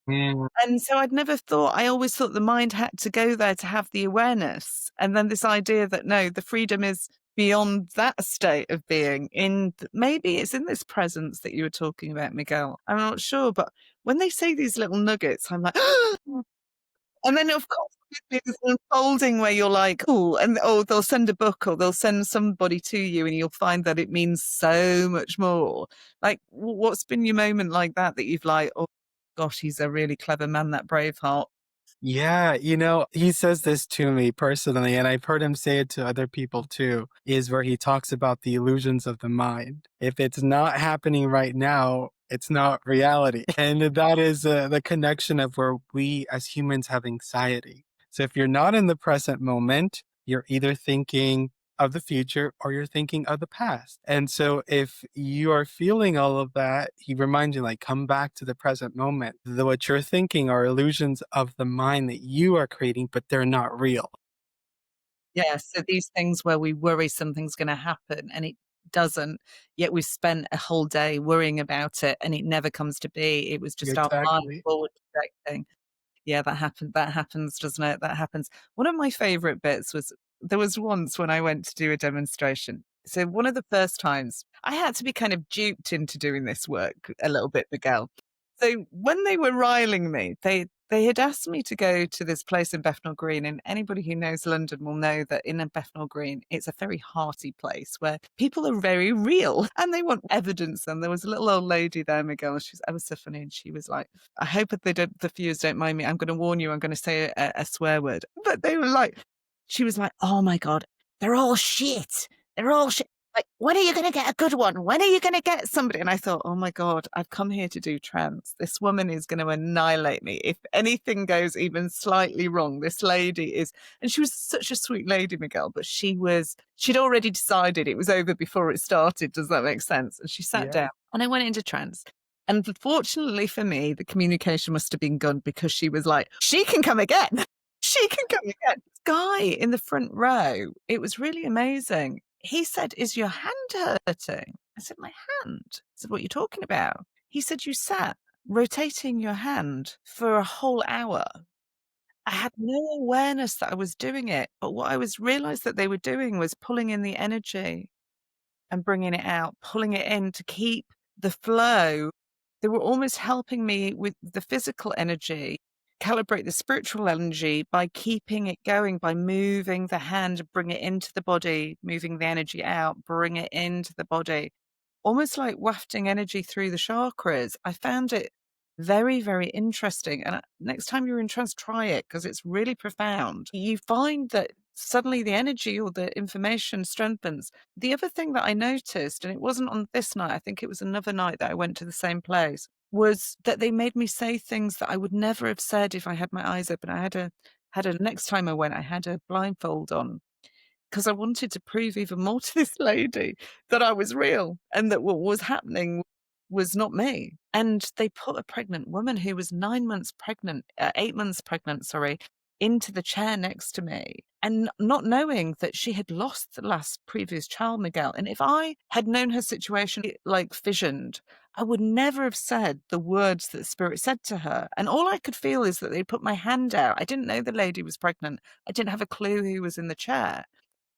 Mm, And so I always thought the mind had to go there to have the awareness. And then this idea that no, the freedom is beyond that state of being maybe it's in this presence that you were talking about, Miguel. I'm not sure, but when they say these little nuggets, I'm like, and then of course there's this unfolding where you're like, oh, and they'll send a book or they'll send somebody to you and you'll find that it means so much more. Like, what's been your moment like that you've like, oh gosh, he's a really clever man, that Braveheart. Yeah, he says this to me personally, and I've heard him say it to other people too, is where he talks about the illusions of the mind. If it's not happening right now, it's not reality. And that is the connection of where we as humans have anxiety. So if you're not in the present moment, you're either thinking of the future or you're thinking of the past. And so if you are feeling all of that, he reminds you, like, come back to the present moment. What you're thinking are illusions of the mind that you are creating, but they're not real. Yeah, so these things where we worry something's gonna happen and it doesn't, yet we've spent a whole day worrying about it and it never comes to be. It was just our mind Exactly. forward projecting. Yeah, that happens, doesn't it? That happens. One of my favorite bits was there was once when I went to do a demonstration. So one of the first times, I had to be kind of duped into doing this work a little bit, Miguel. So when they were riling me, they had asked me to go to this place in Bethnal Green, and anybody who knows London will know that in a Bethnal Green, it's a very hearty place where people are very real and they want evidence. And there was a little old lady there, Miguel, and she was ever so funny, and she was like, I hope that the viewers don't mind me. I'm going to warn you. I'm going to say a swear word. But they were like, she was like, oh my God, they're all shit. They're all shit. Like, when are you going to get a good one? When are you going to get somebody? And I thought, oh my God, I've come here to do trance. This woman is going to annihilate me. If anything goes even slightly wrong, this lady is, and she was such a sweet lady, Miguel, but she'd already decided it was over before it started. Does that make sense? And she sat Yeah. down and I went into trance. And fortunately for me, the communication must have been good because she was like, she can come again. She can come again. This guy in the front row, it was really amazing. He said, is your hand hurting? I said, my hand? I said, what are you talking about? He said, you sat rotating your hand for a whole hour. I had no awareness that I was doing it, but what I was realized that they were doing was pulling in the energy and bringing it out, pulling it in to keep the flow. They were almost helping me with the physical energy, calibrate the spiritual energy by keeping it going, by moving the hand, bring it into the body, moving the energy out, bring it into the body, almost like wafting energy through the chakras. I found it very, very interesting. And next time you're in trance, try it because it's really profound. You find that suddenly the energy or the information strengthens. The other thing that I noticed, and it wasn't on this night, I think it was another night that I went to the same place, was that they made me say things that I would never have said if I had my eyes open. I had a next time I went, I had a blindfold on because I wanted to prove even more to this lady that I was real and that what was happening was not me. And they put a pregnant woman who was 9 months pregnant, 8 months pregnant, sorry, into the chair next to me and not knowing that she had lost the last previous child, Miguel. And if I had known her situation, like fissioned, I would never have said the words that Spirit said to her. And all I could feel is that they put my hand out. I didn't know the lady was pregnant. I didn't have a clue who was in the chair.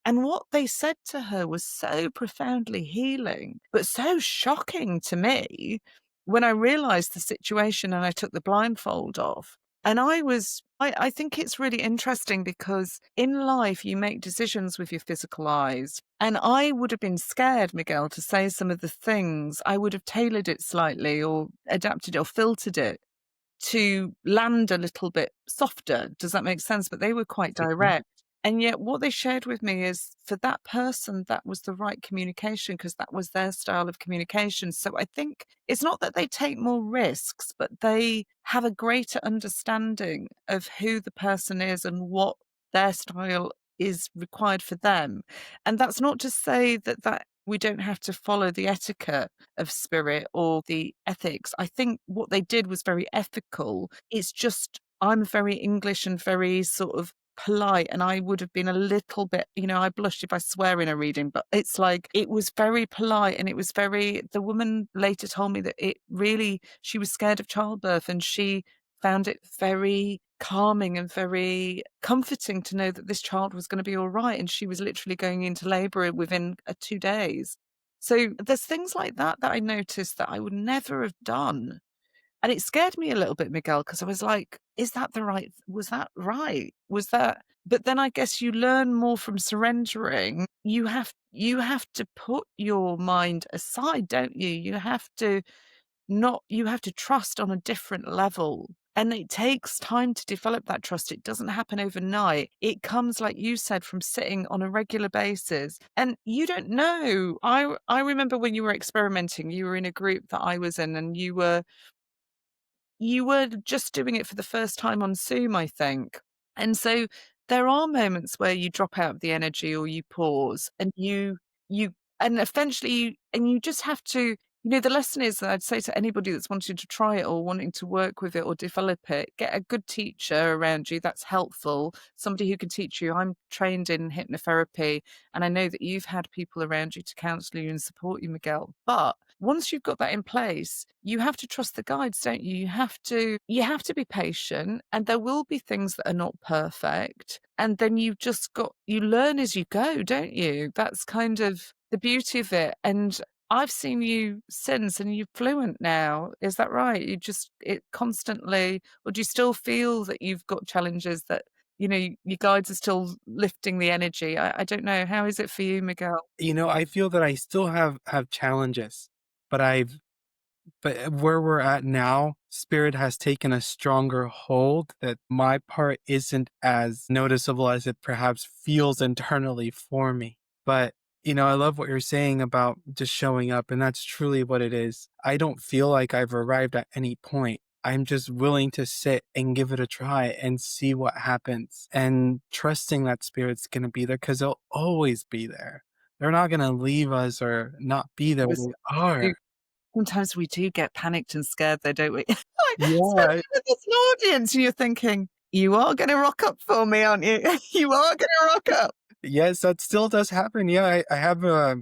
And what they said to her was so profoundly healing, but so shocking to me when I realized the situation and I took the blindfold off. And I think it's really interesting because in life you make decisions with your physical eyes. And I would have been scared, Miguel, to say some of the things. I would have tailored it slightly or adapted or filtered it to land a little bit softer. Does that make sense? But they were quite Mhm. direct. And yet what they shared with me is for that person, that was the right communication because that was their style of communication. So I think it's not that they take more risks, but they have a greater understanding of who the person is and what their style is required for them. And that's not to say that we don't have to follow the etiquette of spirit or the ethics. I think what they did was very ethical. It's just I'm very English and very sort of polite, and I would have been a little bit, I blush if I swear in a reading, but it's like it was very polite and it was very the woman later told me that it really she was scared of childbirth and she found it very calming and very comforting to know that this child was going to be all right and she was literally going into labor within 2 days. So there's things like that I noticed that I would never have done. And it scared me a little bit, Miguel, because I was like, is that the right was that right? Was that but then I guess you learn more from surrendering. You have to put your mind aside, don't you? You have to trust on a different level. And it takes time to develop that trust. It doesn't happen overnight. It comes, like you said, from sitting on a regular basis. And you don't know. I remember when you were experimenting, you were in a group that I was in, and you were just doing it for the first time on Zoom, I think. And so there are moments where you drop out of the energy or you pause and you and eventually you just have to, the lesson is that I'd say to anybody that's wanting to try it or wanting to work with it or develop it, get a good teacher around you that's helpful, somebody who can teach you. I'm trained in hypnotherapy, and I know that you've had people around you to counsel you and support you, Miguel. But once you've got that in place, you have to trust the guides, don't you? You have to be patient, and there will be things that are not perfect. And then you learn as you go, don't you? That's kind of the beauty of it. And I've seen you since, and you're fluent now. Is that right? It constantly, or do you still feel that you've got challenges that, your guides are still lifting the energy? I don't know. How is it for you, Miguel? I feel that I still have challenges, but where we're at now, spirit has taken a stronger hold that my part isn't as noticeable as it perhaps feels internally for me. But, I love what you're saying about just showing up, and that's truly what it is. I don't feel like I've arrived at any point. I'm just willing to sit and give it a try and see what happens and trusting that spirit's going to be there because they'll always be there. They're not going to leave us or not be there. Was They are. Sometimes we do get panicked and scared though, don't we? Like, Yeah. especially with this audience, and you're thinking, "You are gonna rock up for me, aren't you? You are gonna rock up." Yes, that still does happen. Yeah, I have a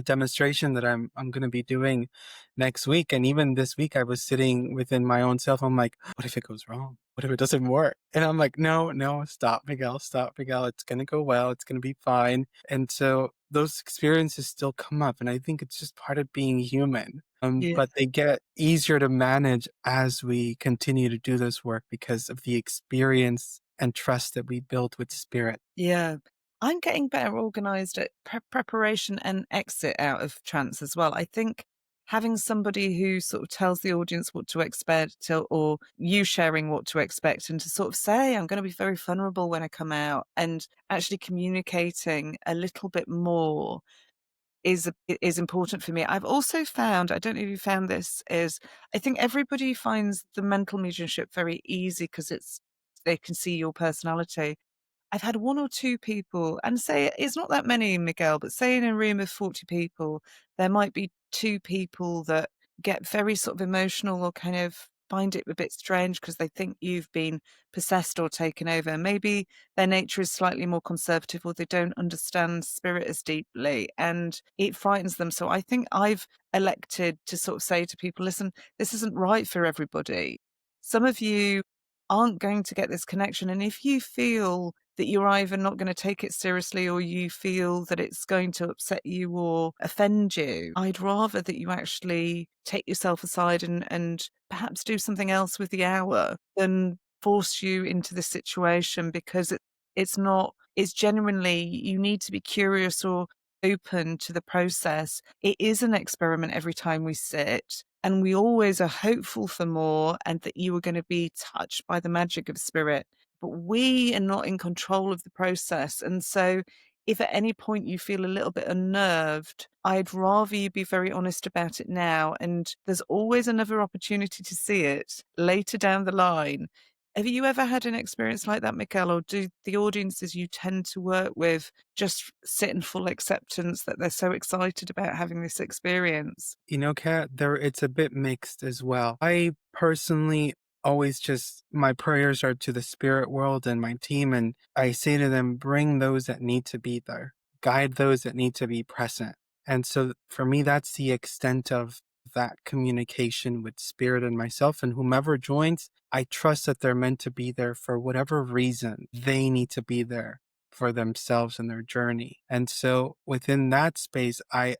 demonstration that I'm going to be doing next week. And even this week, I was sitting within my own self. I'm like, what if it goes wrong? What if it doesn't work? And I'm like, no, no, stop, Miguel, stop, Miguel. It's going to go well. It's going to be fine. And so those experiences still come up. And I think it's just part of being human. Yeah. But they get easier to manage as we continue to do this work because of the experience and trust that we build with spirit. Yeah. I'm getting better organized at preparation and exit out of trance as well. I think having somebody who sort of tells the audience what to expect, or you sharing what to expect, and to sort of say, I'm going to be very vulnerable when I come out, and actually communicating a little bit more is important for me. I've also found, I don't know if you found this, is I think everybody finds the mental mediumship very easy because they can see your personality. I've had 1 or 2 people, and say it's not that many, Miguel, but say in a room of 40 people, there might be 2 people that get very sort of emotional or kind of find it a bit strange because they think you've been possessed or taken over. Maybe their nature is slightly more conservative, or they don't understand spirit as deeply, and it frightens them. So I think I've elected to sort of say to people, listen, this isn't right for everybody. Some of you aren't going to get this connection. And if you feel that you're either not going to take it seriously, or you feel that it's going to upset you or offend you, I'd rather that you actually take yourself aside and perhaps do something else with the hour than force you into this situation, because it's genuinely, you need to be curious or open to the process. It is an experiment every time we sit, and we always are hopeful for more and that you are going to be touched by the magic of spirit. But we are not in control of the process. And so, if at any point you feel a little bit unnerved, I'd rather you be very honest about it now. And there's always another opportunity to see it later down the line. Have you ever had an experience like that, Michael? Or do the audiences you tend to work with just sit in full acceptance that they're so excited about having this experience? Kat, it's a bit mixed as well. I personally always just my prayers are to the spirit world and my team, and I say to them, bring those that need to be there, guide those that need to be present. And so for me, that's the extent of that communication with spirit and myself, and whomever joins, I trust that they're meant to be there for whatever reason they need to be there for themselves and their journey. And so within that space, I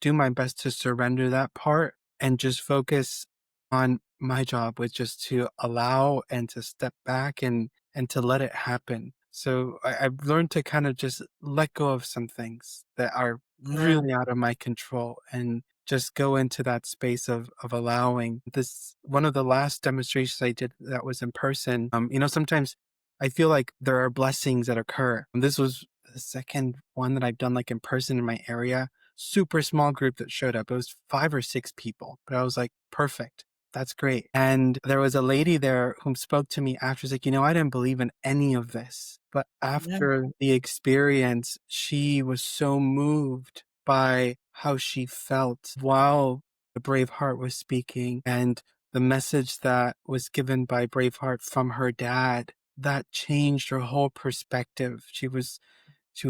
do my best to surrender that part and just focus on my job, which is to allow and to step back and to let it happen. So I've learned to kind of just let go of some things that are Yeah. really out of my control and just go into that space of allowing. This one of the last demonstrations I did that was in person. Sometimes I feel like there are blessings that occur. And this was the second one that I've done like in person in my area. Super small group that showed up. It was 5 or 6 people, but I was like, perfect. That's great. And there was a lady there who spoke to me after. She's like, I didn't believe in any of this. But Yeah. after the experience, she was so moved by how she felt while the Braveheart was speaking and the message that was given by Braveheart from her dad that changed her whole perspective. She was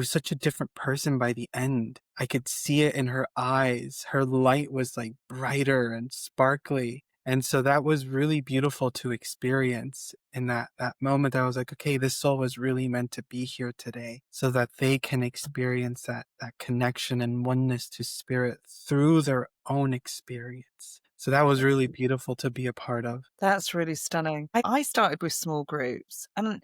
such a different person by the end. I could see it in her eyes. Her light was like brighter and sparkly. And so that was really beautiful to experience in that moment. I was like, okay, this soul was really meant to be here today so that they can experience that connection and oneness to spirit through their own experience. So that was really beautiful to be a part of. That's really stunning. I started with small groups, and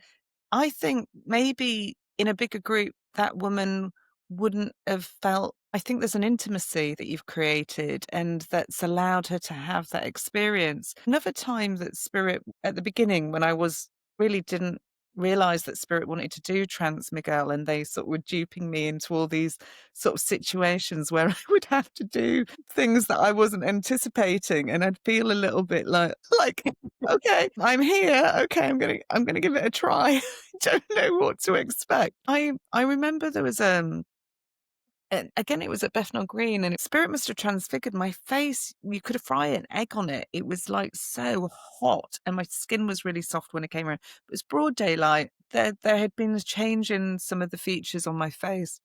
I think maybe in a bigger group, that woman wouldn't have felt. I think there's an intimacy that you've created and that's allowed her to have that experience. Another time that spirit, at the beginning, when I was really didn't realize that spirit wanted to do trance, Miguel, and they sort of were duping me into all these sort of situations where I would have to do things that I wasn't anticipating, and I'd feel a little bit like okay, I'm here. Okay, I'm gonna give it a try. Don't know what to expect. I remember there was and again it was at Bethnal Green, and spirit must have transfigured my face. You could have fried an egg on it. It was like so hot, and my skin was really soft when it came around. It was broad daylight. There had been a change in some of the features on my face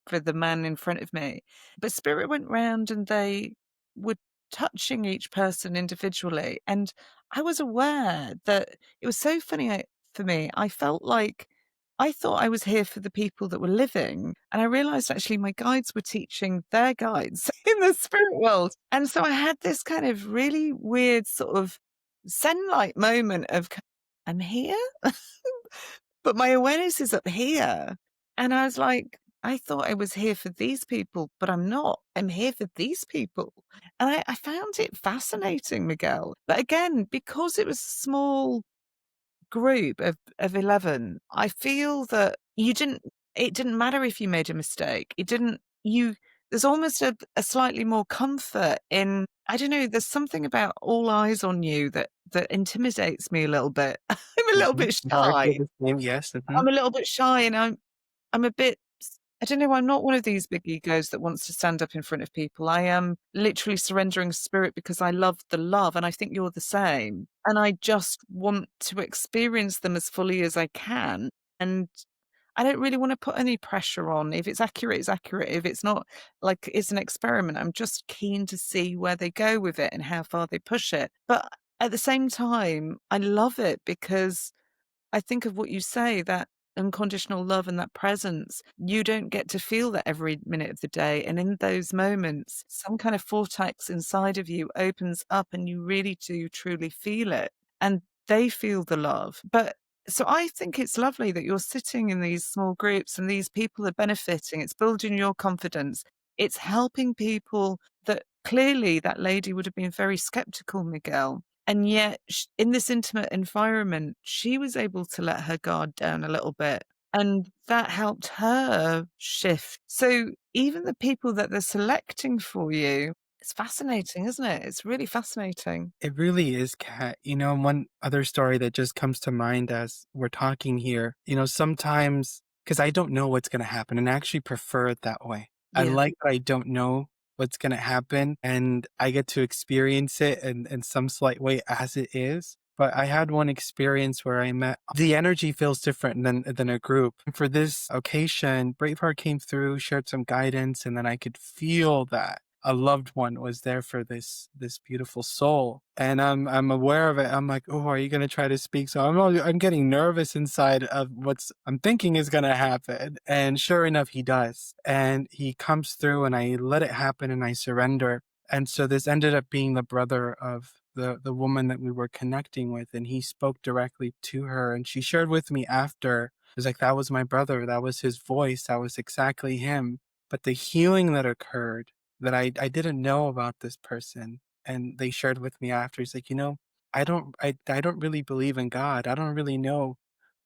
for the man in front of me. But spirit went round and they were touching each person individually. And I was aware that it was so funny for me. I felt like I thought I was here for the people that were living. And I realized actually my guides were teaching their guides in the spirit world. And so I had this kind of really weird sort of Zen like moment of, I'm here, but my awareness is up here. And I was like, I thought I was here for these people, but I'm not. I'm here for these people. And I found it fascinating, Miguel. But again, because it was a small group of 11, I feel that it didn't matter if you made a mistake. There's almost a slightly more comfort in, I don't know, there's something about all eyes on you that intimidates me a little bit. I'm a little Mhm. bit I feel shy. the same. Yes. Mhm. I'm a little bit shy, and I'm a bit I don't know, I'm not one of these big egos that wants to stand up in front of people. I am literally surrendering spirit because I love the love, and I think you're the same. And I just want to experience them as fully as I can. And I don't really want to put any pressure on. If it's accurate, it's accurate. If it's not, like it's an experiment, I'm just keen to see where they go with it and how far they push it. But at the same time, I love it because I think of what you say, that unconditional love and that presence. You don't get to feel that every minute of the day. And in those moments, some kind of vortex inside of you opens up and you really do truly feel it. And they feel the love. But so I think it's lovely that you're sitting in these small groups and these people are benefiting. It's building your confidence. It's helping people that clearly that lady would have been very skeptical, Miguel. And yet, in this intimate environment, she was able to let her guard down a little bit. And that helped her shift. So even the people that they're selecting for you, it's fascinating, isn't it? It's really fascinating. It really is, Kat. One other story that just comes to mind as we're talking here, sometimes because I don't know what's going to happen and I actually prefer it that way. I Yeah. like that I don't know what's going to happen and I get to experience it in some slight way as it is. But I had one experience where the energy feels different than a group. And for this occasion, Braveheart came through, shared some guidance, and then I could feel that a loved one was there for this beautiful soul, and I'm aware of it. I'm like, oh, are you gonna try to speak? So I'm getting nervous inside of what's I'm thinking is gonna happen, and sure enough, he does, and he comes through, and I let it happen, and I surrender. And so this ended up being the brother of the woman that we were connecting with, and he spoke directly to her, and she shared with me after. It was like, that was my brother, that was his voice, that was exactly him. But the healing that occurred, that I didn't know about this person. And they shared with me after. He's like, I don't really believe in God. I don't really know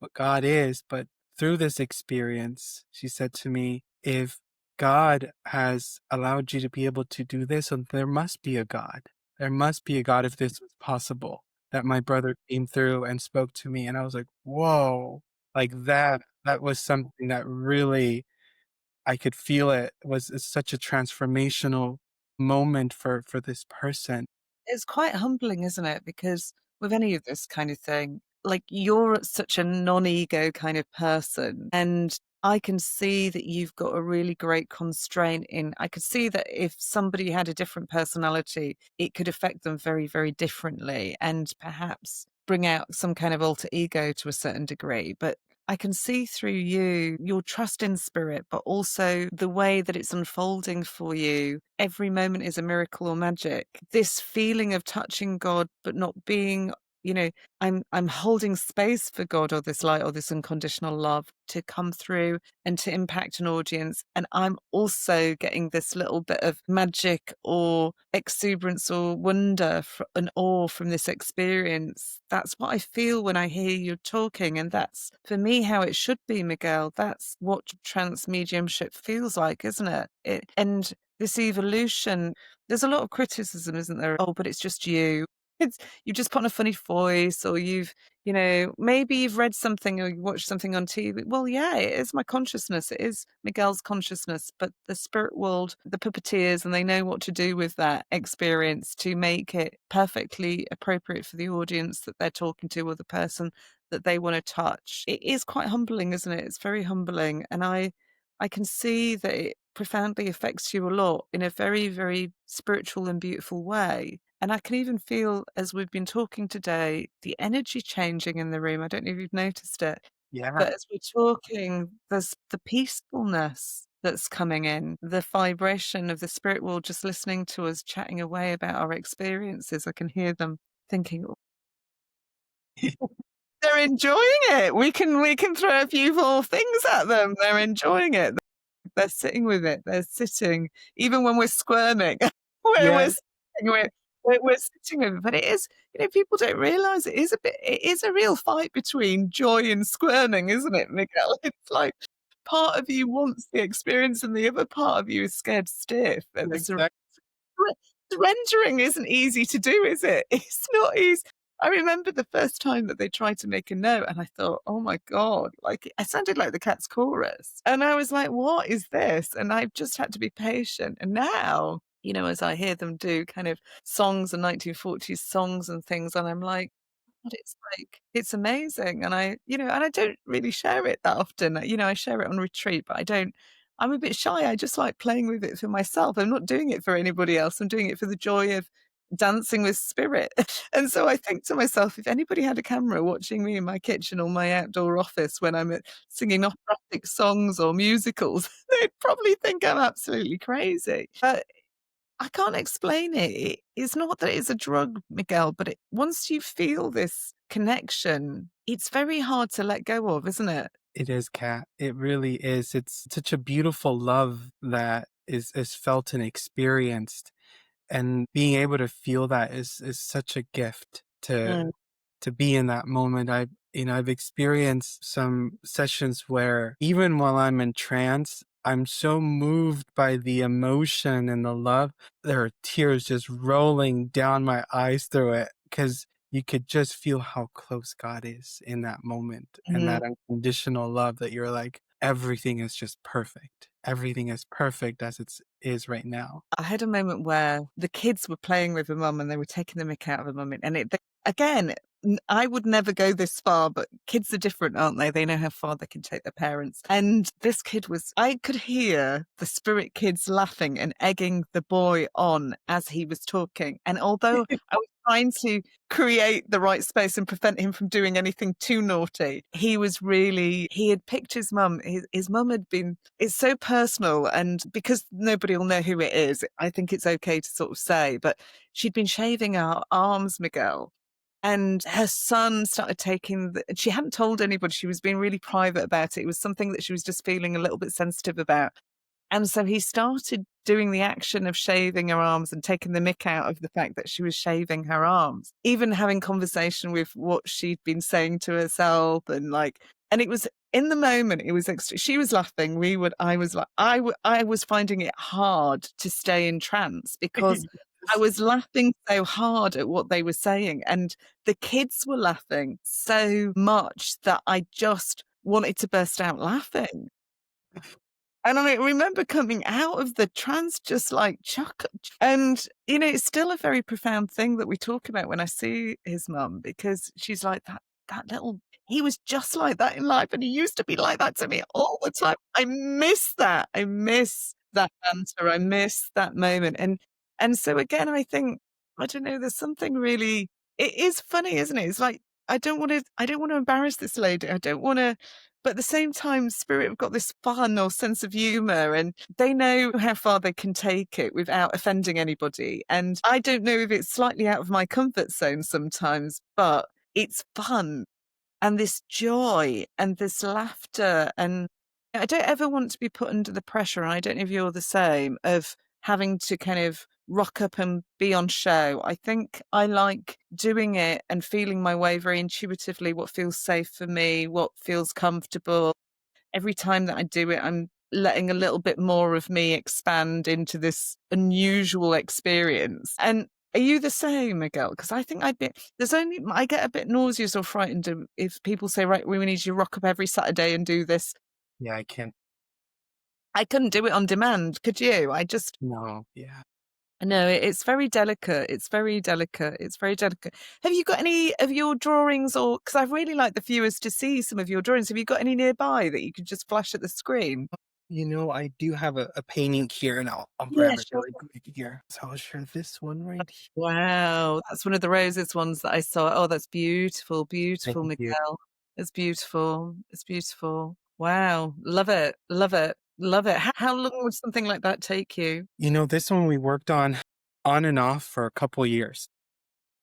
what God is, but through this experience, she said to me, if God has allowed you to be able to do this, and there must be a God. There must be a God if this was possible. That my brother came through and spoke to me, and I was like, whoa, like that was something that really I could feel it was is such a transformational moment for this person. It's quite humbling, isn't it? Because with any of this kind of thing, like you're such a non-ego kind of person. And I can see that you've got a really great constraint in. I could see that if somebody had a different personality, it could affect them very, very differently and perhaps bring out some kind of alter ego to a certain degree. But I can see through you, your trust in spirit, but also the way that it's unfolding for you. Every moment is a miracle or magic. This feeling of touching God, but not being, you know, I'm holding space for God or this light or this unconditional love to come through and to impact an audience. And I'm also getting this little bit of magic or exuberance or wonder and awe from this experience. That's what I feel when I hear you talking. And that's for me how it should be, Miguel. That's what trance mediumship feels like, isn't it? And this evolution, there's a lot of criticism, isn't there? Oh, but it's just you. It's you just put on a funny voice, or maybe you've read something or you watched something on TV. Well, yeah, it is my consciousness. It is Miguel's consciousness, but the spirit world, the puppeteers, and they know what to do with that experience to make it perfectly appropriate for the audience that they're talking to or the person that they want to touch. It is quite humbling, isn't it? It's very humbling. And I can see that it profoundly affects you a lot in a very, very spiritual and beautiful way. And I can even feel, as we've been talking today, the energy changing in the room. I don't know if you've noticed it, Yeah, but as we're talking, there's the peacefulness that's coming in, the vibration of the spirit world just listening to us chatting away about our experiences. I can hear them thinking, "Oh, they're enjoying it. We can throw a few more things at them. They're enjoying it. They're sitting with it. They're sitting, even when we're squirming, we're yeah, sitting, we're sitting with it. But it is, people don't realize it is a real fight between joy and squirming, isn't it, Miguel? It's like part of you wants the experience and the other part of you is scared stiff. And the exactly. surrendering isn't easy to do, is it? It's not easy. I remember the first time that they tried to make a note and I thought, oh my God, like I sounded like the Cat's chorus. And I was like, what is this? And I just had to be patient. And now, as I hear them do kind of songs and 1940s songs and things, and I'm like, God, it's like it's amazing, and I don't really share it that often. I share it on retreat, but I don't. I'm a bit shy. I just like playing with it for myself. I'm not doing it for anybody else. I'm doing it for the joy of dancing with spirit. And so I think to myself, if anybody had a camera watching me in my kitchen or my outdoor office when I'm singing operatic songs or musicals, they'd probably think I'm absolutely crazy. But I can't explain it. It's not that it's a drug, Miguel, but once you feel this connection, it's very hard to let go of, isn't it? It is, Kat. It really is. It's such a beautiful love that is felt and experienced, and being able to feel that is such a gift Mm. to be in that moment. I've experienced some sessions where even while I'm in trance, I'm so moved by the emotion and the love. There are tears just rolling down my eyes through it because you could just feel how close God is in that moment and Mhm. that unconditional love that you're like, everything is just perfect. Everything is perfect as it is right now. I had a moment where the kids were playing with the mum and they were taking the mick out of the mum. And again, I would never go this far, but kids are different, aren't they? They know how far they can take their parents. And this kid I could hear the spirit kids laughing and egging the boy on as he was talking. And although I was trying to create the right space and prevent him from doing anything too naughty, he had picked his mum. His mum had been, it's so personal. And because nobody will know who it is, I think it's okay to sort of say, but she'd been shaving her arms, Miguel. And her son started she hadn't told anybody. She was being really private about it. It was something that she was just feeling a little bit sensitive about. And so he started doing the action of shaving her arms and taking the mick out of the fact that she was shaving her arms, even having conversation with what she'd been saying to herself and like, and it was in the moment, it was she was laughing. I was like, I was finding it hard to stay in trance because I was laughing so hard at what they were saying. And the kids were laughing so much that I just wanted to burst out laughing. And I remember coming out of the trance just like chuck. And, you know, it's still a very profound thing that we talk about when I see his mum, because she's like, that little, he was just like that in life. And he used to be like that to me all the time. I miss that. I miss that answer. I miss that moment. And so again, I think, I don't know, there's something really, it is funny, isn't it? It's like, I don't want to embarrass this lady. I don't want to, but at the same time, Spirit have got this fun or sense of humor, and they know how far they can take it without offending anybody. And I don't know if it's slightly out of my comfort zone sometimes, but it's fun and this joy and this laughter. And I don't ever want to be put under the pressure, and I don't know if you're the same, of having to kind of rock up and be on show. I think I like doing it and feeling my way very intuitively, what feels safe for me, what feels comfortable. Every time that I do it, I'm letting a little bit more of me expand into this unusual experience. And are you the same, Miguel? Because I think I get a bit nauseous or frightened if people say, right, we need you to rock up every Saturday and do this. Yeah, I can't. I couldn't do it on demand, could you? No, yeah. No, it's very delicate. It's very delicate. It's very delicate. Have you got any of your drawings, or because I'd really like the viewers to see some of your drawings, have you got any nearby that you could just flash at the screen? You know, I do have a painting here, and I'll Yeah, grab it sure. really quick here. So I'll share this one right here. Wow, that's one of the roses ones that I saw. Oh, that's beautiful, Thank beautiful, you. Miguel. It's beautiful. It's beautiful. Wow, love it, love it, love it. How long would something like that take you? You know, this one we worked on and off for a couple years.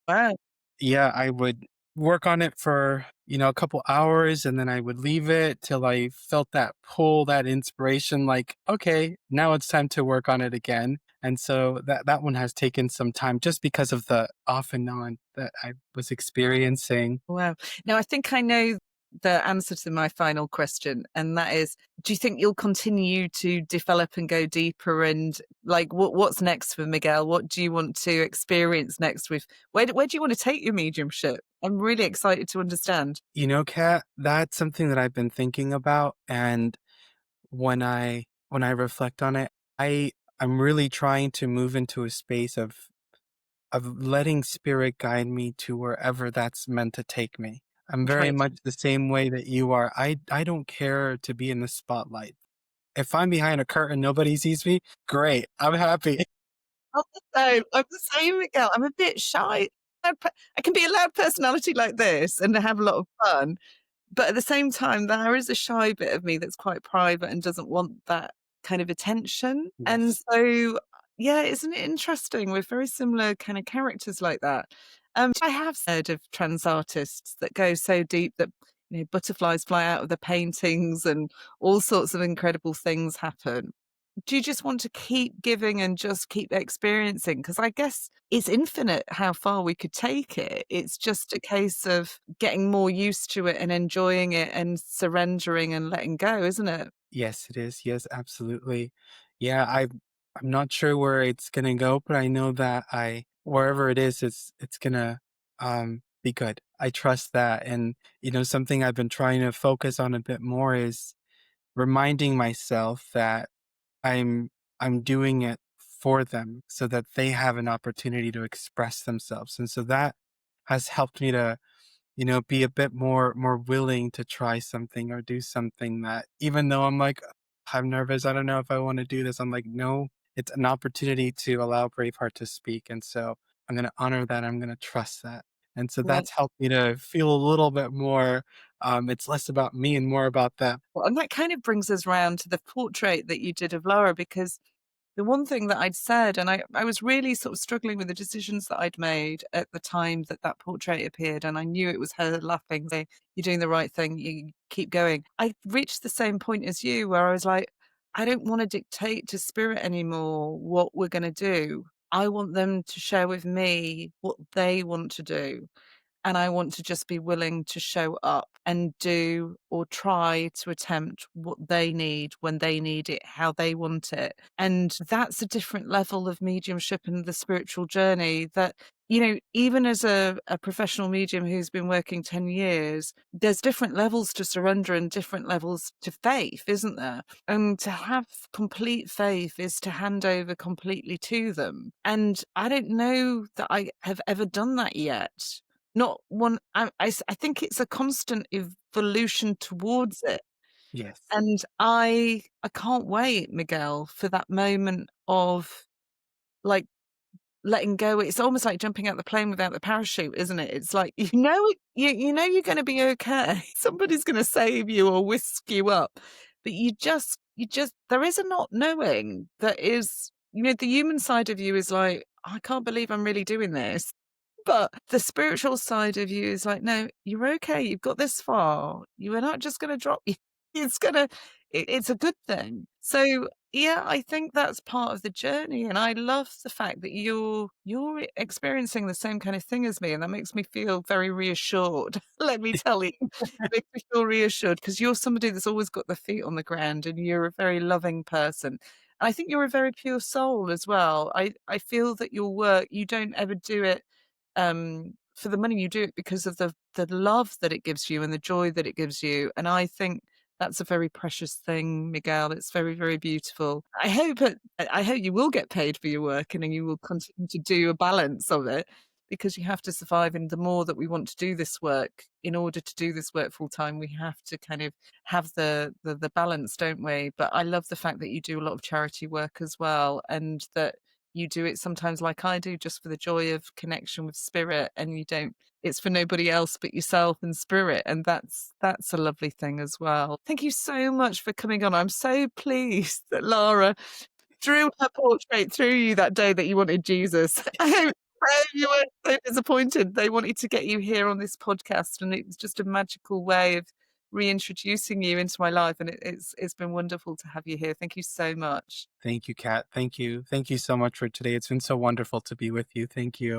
Wow, Yeah, I would work on it for, a couple hours, and then I would leave it till I felt that pull, that inspiration, like, okay, now it's time to work on it again. And so that one has taken some time just because of the off and on that I was experiencing. wow. Now I think I know the answer to my final question, and that is, do you think you'll continue to develop and go deeper? And like, what's next for Miguel? What do you want to experience next with, where do you want to take your mediumship? I'm really excited to understand. You know, Kat, that's something that I've been thinking about. And when I reflect on it, I'm really trying to move into a space of letting spirit guide me to wherever that's meant to take me. I'm I'm trying very to much the same way that you are. I don't care to be in the spotlight. If I'm behind a curtain, nobody sees me, great. I'm happy. I'm the same, Miguel. I'm a bit shy. I can be a loud personality like this and have a lot of fun, but at the same time, there is a shy bit of me that's quite private and doesn't want that kind of attention. And Yes. so, yeah, isn't it interesting? We're very similar kind of characters like that. I have heard of trans artists that go so deep that, you know, butterflies fly out of the paintings and all sorts of incredible things happen. Do you just want to keep giving and just keep experiencing? Because I guess it's infinite how far we could take it. It's just a case of getting more used to it and enjoying it and surrendering and letting go, isn't it? Yes, it is. Yes, absolutely. Yeah, I'm not sure where it's gonna go, but I know that I wherever it is, it's gonna be good. I trust that. And something I've been trying to focus on a bit more is reminding myself that I'm I'm doing it for them so that they have an opportunity to express themselves. And so that has helped me to be a bit more willing to try something or do something that even though I'm like, I'm nervous, I don't know if I want to do this. I'm like, no, it's an opportunity to allow Braveheart to speak. And so I'm going to honor that. I'm going to trust that. And so Well, that's helped me to feel a little bit more, it's less about me and more about them. and that kind of brings us round to the portrait that you did of Laura, because the one thing that I'd said, and I was really sort of struggling with the decisions that I'd made at the time that that portrait appeared, and I knew it was her laughing, saying, "You're doing the right thing. You keep going." I reached the same point as you, where I was like, I don't want to dictate to spirit anymore what we're going to do. I want them to share with me what they want to do. And I want to just be willing to show up and do or try to attempt what they need when they need it, how they want it. And that's a different level of mediumship and the spiritual journey that, even as a professional medium who's been working 10 years, there's different levels to surrender and different levels to faith, isn't there? And to have complete faith is to hand over completely to them. And I don't know that I have ever done that yet. Not one. I think it's a constant evolution towards it, Yes. and I can't wait, Miguel, for that moment of, like, letting go. It's almost like jumping out the plane without the parachute, isn't it? It's like, you know you're gonna be okay. Somebody's gonna save you or whisk you up, but you just there is a not knowing that is, the human side of you is like, "I can't believe I'm really doing this." But the spiritual side of you is like, "No, you're okay. You've got this far. You are not just gonna drop you. It's gonna it's a good thing." So, yeah, I think that's part of the journey, and I love the fact that you're experiencing the same kind of thing as me, and that makes me feel very reassured. Let me tell you. Makes me feel reassured because 'cause you're somebody that's always got their feet on the ground, and you're a very loving person. I think you're a very pure soul as well. I feel that your work, you don't ever do it for the money. You do it because of the love that it gives you and the joy that it gives you. And I think that's a very precious thing, Miguel. It's very, very beautiful. I hope you will get paid for your work and then you will continue to do a balance of it because you have to survive. And the more that we want to do this work, in order to do this work full time, we have to kind of have the balance, don't we? But I love the fact that you do a lot of charity work as well, and that you do it sometimes like I do, just for the joy of connection with spirit, and you don't it's for nobody else but yourself and spirit, and that's a lovely thing as well. Thank you so much for coming on. I'm so pleased that Lara drew her portrait through you that day that you wanted Jesus. I hope you weren't so disappointed. They wanted to get you here on this podcast, and it was just a magical way of reintroducing you into my life, and it's been wonderful to have you here. Thank you so much. Thank you, Kat. Thank you. Thank you so much for today. It's been so wonderful to be with you. Thank you.